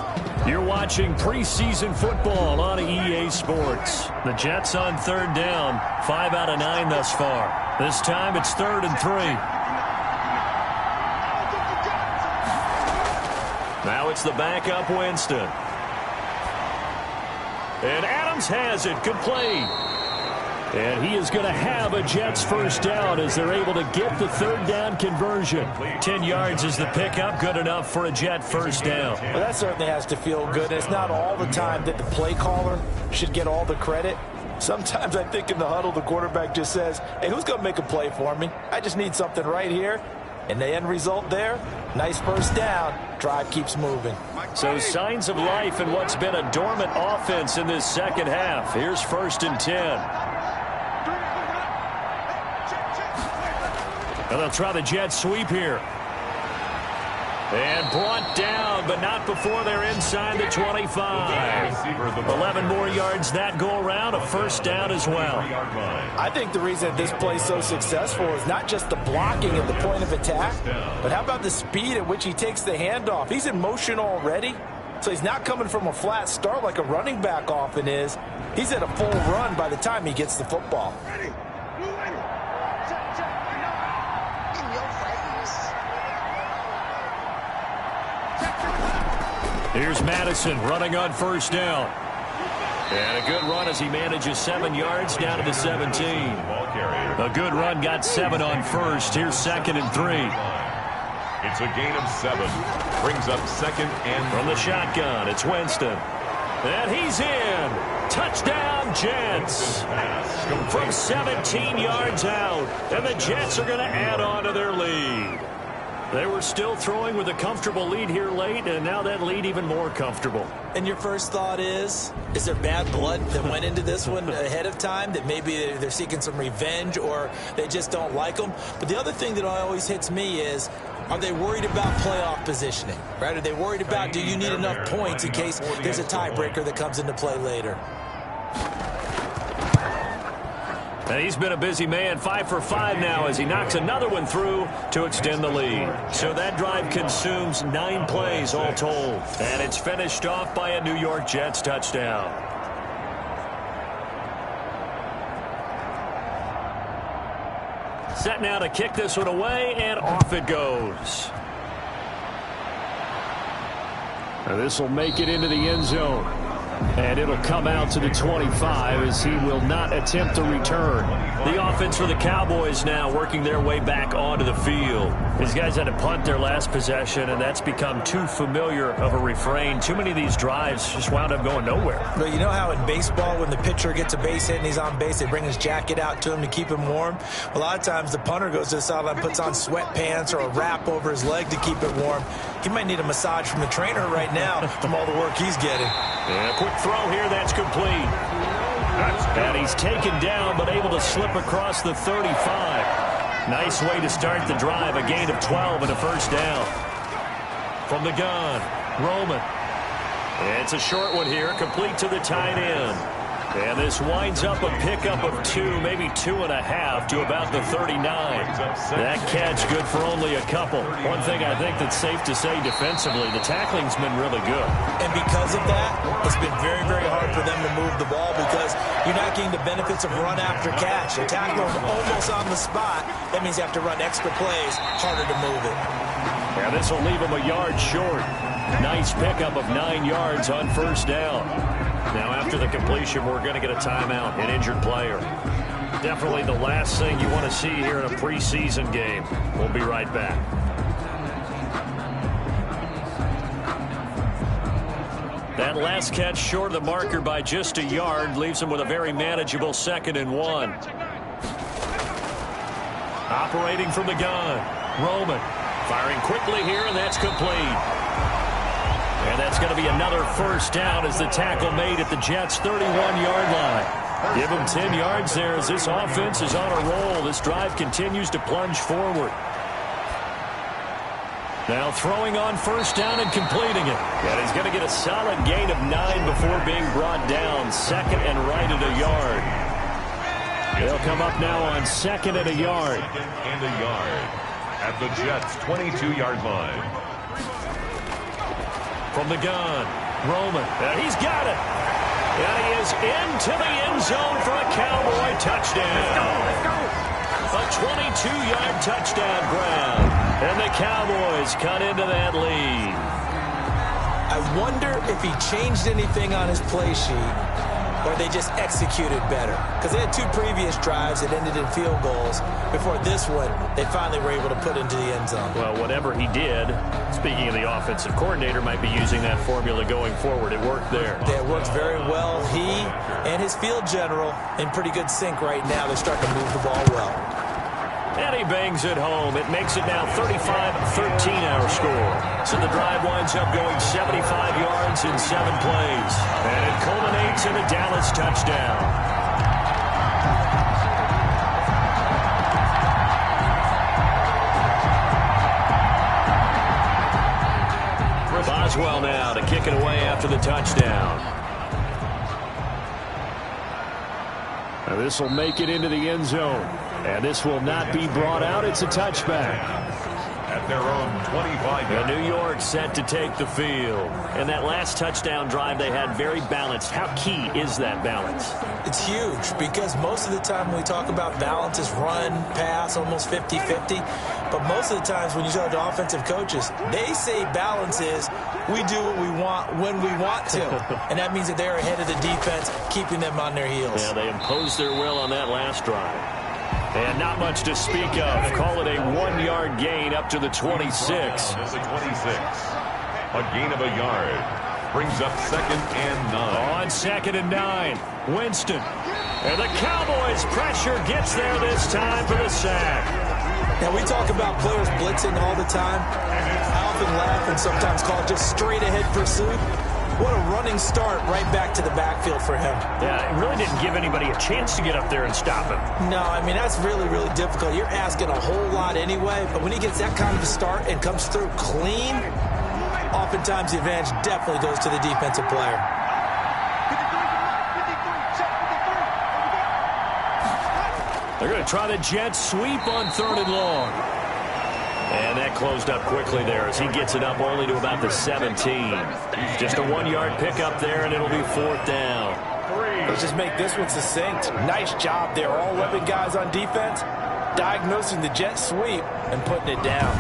You're watching preseason football on EA Sports. The Jets on third down, 5 out of 9 thus far. This time it's 3rd and 3. Now it's the backup Winston. And Adams has it, complete. And he is going to have a Jets first down as they're able to get the third down conversion. 10 yards is the pickup, good enough for a Jet first down. Well, that certainly has to feel good. It's not all the time that the play caller should get all the credit. Sometimes I think in the huddle, the quarterback just says, hey, who's going to make a play for me? I just need something right here. And the end result there, nice first down. Drive keeps moving. So signs of life in what's been a dormant offense in this second half. Here's 1st and 10. And they'll try the jet sweep here. And brought down, but not before they're inside the 25. 11 more yards that go around, a first down as well. I think the reason this play's so successful is not just the blocking at the point of attack, but how about the speed at which he takes the handoff? He's in motion already, so he's not coming from a flat start like a running back often is. He's at a full run by the time he gets the football. Here's Madison running on first down. And a good run as he manages 7 yards down to the 17. A good run, got 7 on first. Here's 2nd and 3. It's a gain of 7. Brings up 2nd and from the shotgun, it's Winston. And he's in. Touchdown, Jets. From 17 yards out. And the Jets are going to add on to their lead. They were still throwing with a comfortable lead here late, and now that lead even more comfortable. And your first thought is there bad blood that went into this one ahead of time, that maybe they're seeking some revenge or they just don't like them? But the other thing that always hits me is, are they worried about playoff positioning? Right? Are they worried about, do you need enough points in case there's a tiebreaker that comes into play later? And he's been a busy man, 5 for 5 now as he knocks another one through to extend the lead. So that drive consumes 9 plays all told. And it's finished off by a New York Jets touchdown. Set now to kick this one away, and off it goes. Now this will make it into the end zone. And it'll come out to the 25 as he will not attempt to return. The offense for the Cowboys now working their way back onto the field. These guys had to punt their last possession, and that's become too familiar of a refrain. Too many of these drives just wound up going nowhere. But you know how in baseball, when the pitcher gets a base hit and he's on base, they bring his jacket out to him to keep him warm? A lot of times the punter goes to the sideline, puts on sweatpants or a wrap over his leg to keep it warm. He might need a massage from the trainer right now from all the work he's getting. Yeah, quick throw here, that's complete. And he's taken down, but able to slip across the 35. Nice way to start the drive, a gain of 12 and a first down. From the gun, Roman. It's a short one here, complete to the tight end. And this winds up a pickup of 2, maybe 2.5 to about the 39. That catch good for only a couple. One thing I think that's safe to say defensively, the tackling's been really good. And because of that, it's been very, very hard for them to move the ball because you're not getting the benefits of run after catch. A tackle almost on the spot. That means you have to run extra plays, harder to move it. Yeah, this will leave him a yard short. Nice pickup of 9 yards on first down. Now, after the completion, we're going to get a timeout, an injured player. Definitely the last thing you want to see here in a preseason game. We'll be right back. That last catch short of the marker by just a yard leaves him with a very manageable 2nd and 1. Operating from the gun, Roman. Firing quickly here, and that's complete. And that's going to be another first down as the tackle made at the Jets' 31-yard line. Give them 10 yards there as this offense is on a roll. This drive continues to plunge forward. Now throwing on first down and completing it. And he's going to get a solid gain of 9 before being brought down. 2nd and right at a yard. They'll come up now on 2nd and a yard. 2nd and a yard at the Jets' 22-yard line. From the gun, Roman. He's got it. And he is into the end zone for a Cowboy touchdown. Let's go. A 22-yard touchdown grab. And the Cowboys cut into that lead. I wonder if he changed anything on his play sheet or they just executed better. Because they had 2 previous drives that ended in field goals. Before this one, they finally were able to put into the end zone. Well, whatever he did, speaking of the offensive coordinator, might be using that formula going forward. It worked there. Yeah, it worked very well. He and his field general in pretty good sync right now. They're starting to move the ball well. And he bangs it home. It makes it now 35-13 our score. So the drive winds up going 75 yards in 7 plays. And it culminates in a Dallas touchdown. Boswell now to kick it away after the touchdown. Now this will make it into the end zone. And this will not be brought out. It's a touchback. At their own 25. New York set to take the field. And that last touchdown drive they had very balanced. How key is that balance? It's huge because most of the time when we talk about balance is run, pass, almost 50-50. But most of the times when you talk to offensive coaches, they say balance is we do what we want when we want to. And that means that they're ahead of the defense, keeping them on their heels. Yeah, they imposed their will on that last drive. And not much to speak of. Call it a 1-yard gain up to the 26. It's a 26. A gain of a yard. Brings up 2nd and 9. On 2nd and 9. Winston. And the Cowboys' pressure gets there this time for the sack. Now, we talk about players blitzing all the time. I often laugh and sometimes call it just straight-ahead pursuit. What a running start right back to the backfield for him. Yeah, it really didn't give anybody a chance to get up there and stop him. No, I mean, that's really, really difficult. You're asking a whole lot anyway, but when he gets that kind of a start and comes through clean, oftentimes the advantage definitely goes to the defensive player. They're going to try the Jets sweep on 3rd and long. And that closed up quickly there as he gets it up only to about the 17. Just a 1-yard pickup there, and it'll be 4th down. Let's just make this one succinct. Nice job there. All 11 guys on defense diagnosing the jet sweep and putting it down.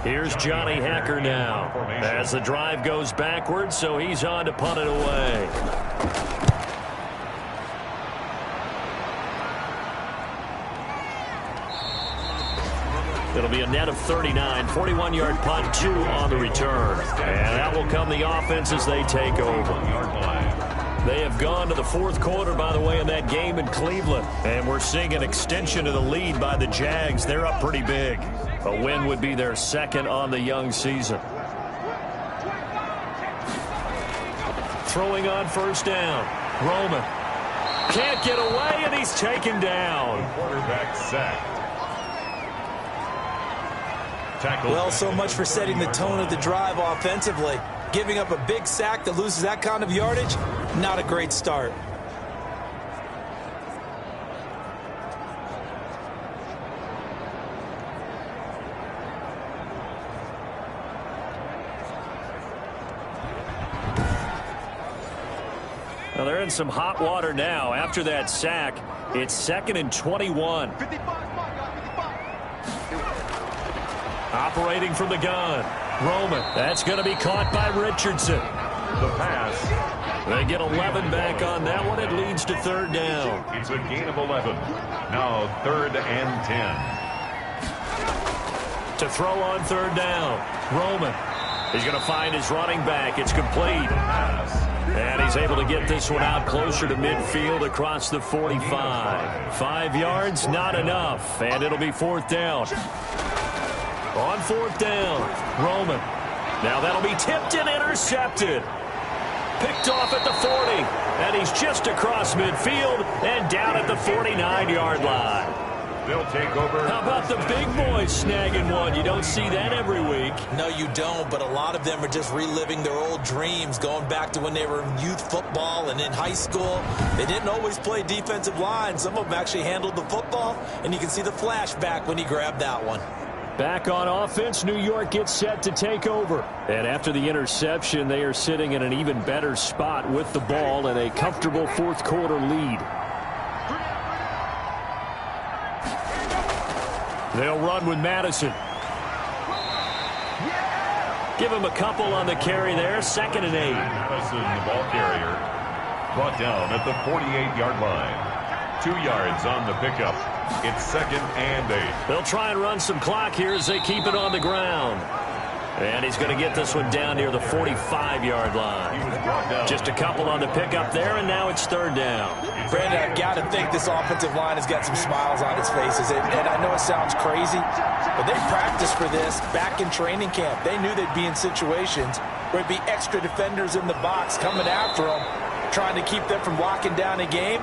Here's Johnny Hacker now as the drive goes backwards, so he's on to punt it away. It'll be a net of 39, 41-yard punt, 2 on the return. And that will come the offense as they take over. They have gone to the 4th quarter, by the way, in that game in Cleveland. And we're seeing an extension of the lead by the Jags. They're up pretty big. A win would be their 2nd on the young season. Throwing on 1st down. Roman can't get away, and he's taken down. Quarterback sacked. Well, so much for setting the tone of the drive offensively. Giving up a big sack that loses that kind of yardage, not a great start. Well, they're in some hot water now. After that sack, it's 2nd and 21. Operating from the gun. Roman. That's going to be caught by Richardson. The pass. They get 11 back on that one. It leads to 3rd down. It's a gain of 11. Now 3rd and 10. To throw on 3rd down. Roman. He's going to find his running back. It's complete. And he's able to get this one out closer to midfield across the 45. 5 yards, not enough. And it'll be 4th down. On 4th down, Roman. Now that'll be tipped and intercepted. Picked off at the 40. And he's just across midfield and down at the 49-yard line. They'll take over. How about the big boys snagging one? You don't see that every week. No, you don't, but a lot of them are just reliving their old dreams, going back to when they were in youth football and in high school. They didn't always play defensive line. Some of them actually handled the football, and you can see the flashback when he grabbed that one. Back on offense, New York gets set to take over. And after the interception, they are sitting in an even better spot with the ball and a comfortable fourth quarter lead. They'll run with Madison. Give him a couple on the carry there. 2nd and 8. Madison, the ball carrier, brought down at the 48-yard line. 2 yards on the pickup. It's 2nd and 8. They'll try and run some clock here as they keep it on the ground. And he's going to get this one down near the 45-yard line. Just a couple on the pickup there, and now it's 3rd down. Brandon, I've got to think this offensive line has got some smiles on its faces. And I know it sounds crazy, but they practiced for this back in training camp. They knew they'd be in situations where it'd be extra defenders in the box coming after them, trying to keep them from locking down a game.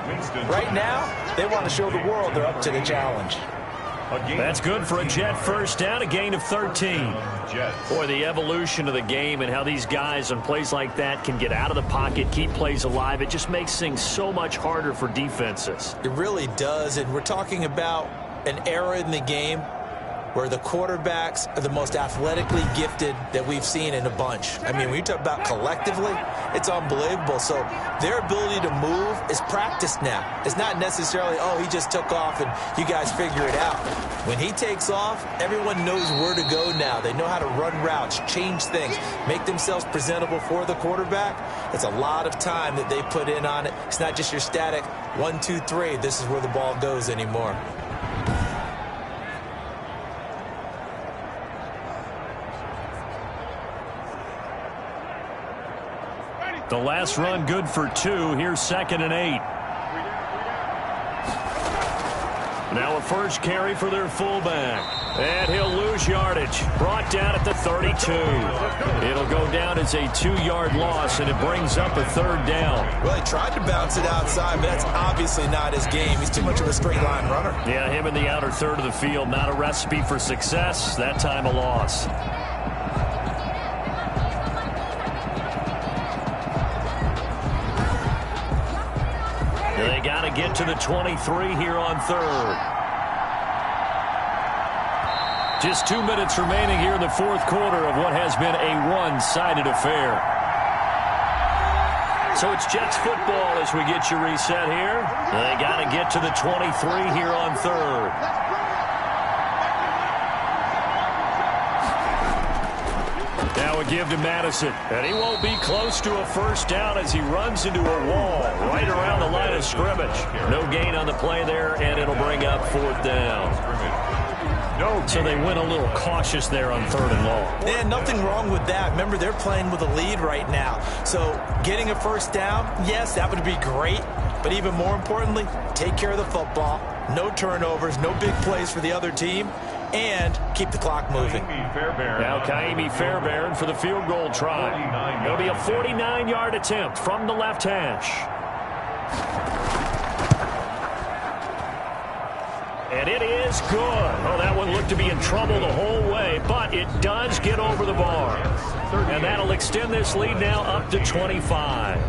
Right now, they want to show the world they're up to the challenge. That's good for a Jet first down, a gain of 13. Boy, the evolution of the game and how these guys on plays like that can get out of the pocket, keep plays alive, it just makes things so much harder for defenses. It really does, and we're talking about an era in the game where the quarterbacks are the most athletically gifted that we've seen in a bunch. I mean, when you talk about collectively, it's unbelievable. So their ability to move is practiced now. It's not necessarily, oh, he just took off and you guys figure it out. When he takes off, everyone knows where to go now. They know how to run routes, change things, make themselves presentable for the quarterback. It's a lot of time that they put in on it. It's not just your static 1, 2, 3. This is where the ball goes anymore. The last run good for 2. Here's 2nd and 8. Now a first carry for their fullback. And he'll lose yardage. Brought down at the 32. It'll go down as a 2-yard loss, and it brings up a 3rd down. Well, he tried to bounce it outside, but that's obviously not his game. He's too much of a straight line runner. Yeah, him in the outer third of the field. Not a recipe for success. That time a loss. They got to get to the 23 here on 3rd. Just 2 minutes remaining here in the fourth quarter of what has been a one-sided affair. So it's Jets football as we get you reset here. They got to get to the 23 here on 3rd. Now a give to Madison, and he won't be close to a first down as he runs into a wall right around the line of scrimmage. No gain on the play there, and it'll bring up 4th down. So they went a little cautious there on 3rd and long. And nothing wrong with that. Remember, they're playing with a lead right now. So getting a first down, yes, that would be great. But even more importantly, take care of the football. No turnovers, no big plays for the other team. And keep the clock moving. Now Kaimi Fairbairn for the field goal try. It'll be a 49-yard attempt from the left hash. And it is good. Oh, that one looked to be in trouble the whole way, but it does get over the bar. And that'll extend this lead now up to 25.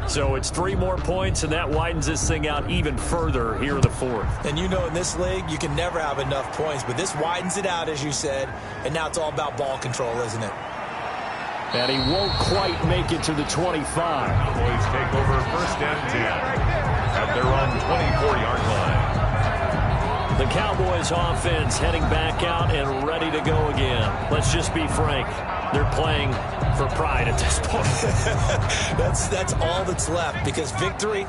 So it's 3 more points, and that widens this thing out even further here in the fourth. And you know in this league, you can never have enough points, but this widens it out, as you said, and now it's all about ball control, isn't it? And he won't quite make it to the 25. Cowboys take over 1st and 10 at their own 24-yard line. The Cowboys offense heading back out and ready to go again. Let's just be frank. They're playing for pride at this point. That's all that's left, because victory,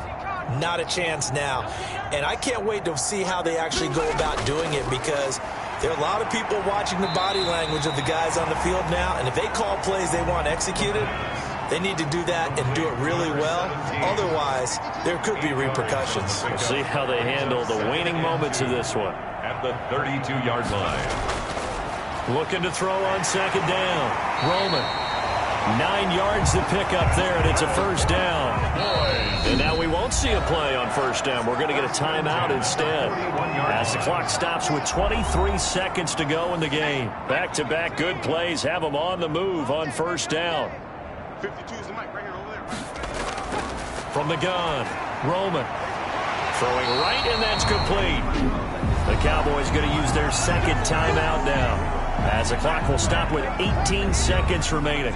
not a chance now. And I can't wait to see how they actually go about doing it, because there are a lot of people watching the body language of the guys on the field now, and if they call plays they want executed, they need to do that and do it really well. Otherwise, there could be repercussions. We'll see how they handle the waning moments of this one. At the 32-yard line. Looking to throw on 2nd down. Roman. 9 yards to pick up there, and it's a first down. And now we won't won't see a play on first down. We're going to get a timeout instead. As the clock stops with 23 seconds to go in the game. Back-to-back good plays have them on the move on first down. 52 is the mic right here over there. From the gun, Roman. Throwing right, and that's complete. The Cowboys going to use their second timeout now. As the clock will stop with 18 seconds remaining.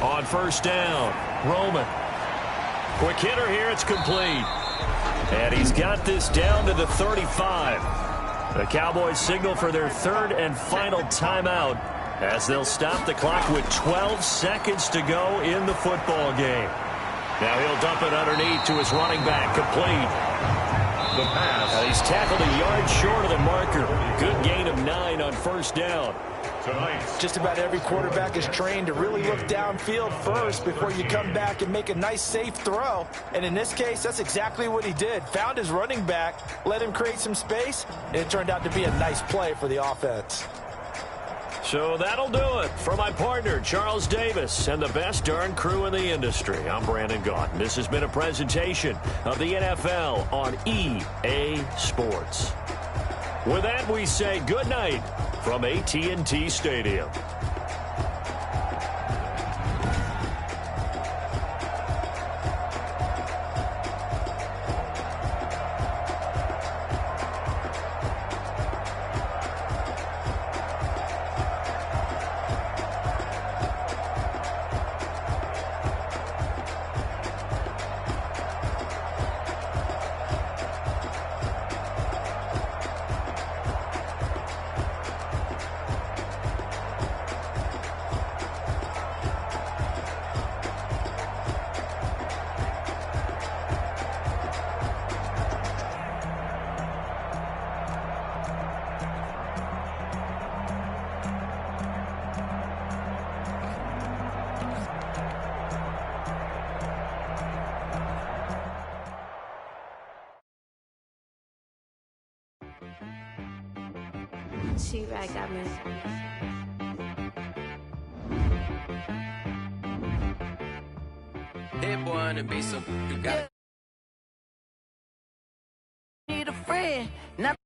On first down, Roman. Quick hitter here, it's complete. And he's got this down to the 35. The Cowboys signal for their third and final timeout as they'll stop the clock with 12 seconds to go in the football game. Now he'll dump it underneath to his running back, complete. The pass. And he's tackled a yard short of the marker. Good gain of 9 on first down. Tonight. Just about every quarterback is trained to really look downfield first before you come back and make a nice, safe throw. And in this case, that's exactly what he did. Found his running back, let him create some space, and it turned out to be a nice play for the offense. So that'll do it for my partner, Charles Davis, and the best darn crew in the industry. I'm Brandon Gaudin. This has been a presentation of the NFL on EA Sports. With that, we say good night from AT&T Stadium. She right got me. That boy on the beat, so you got it. Need a friend. Not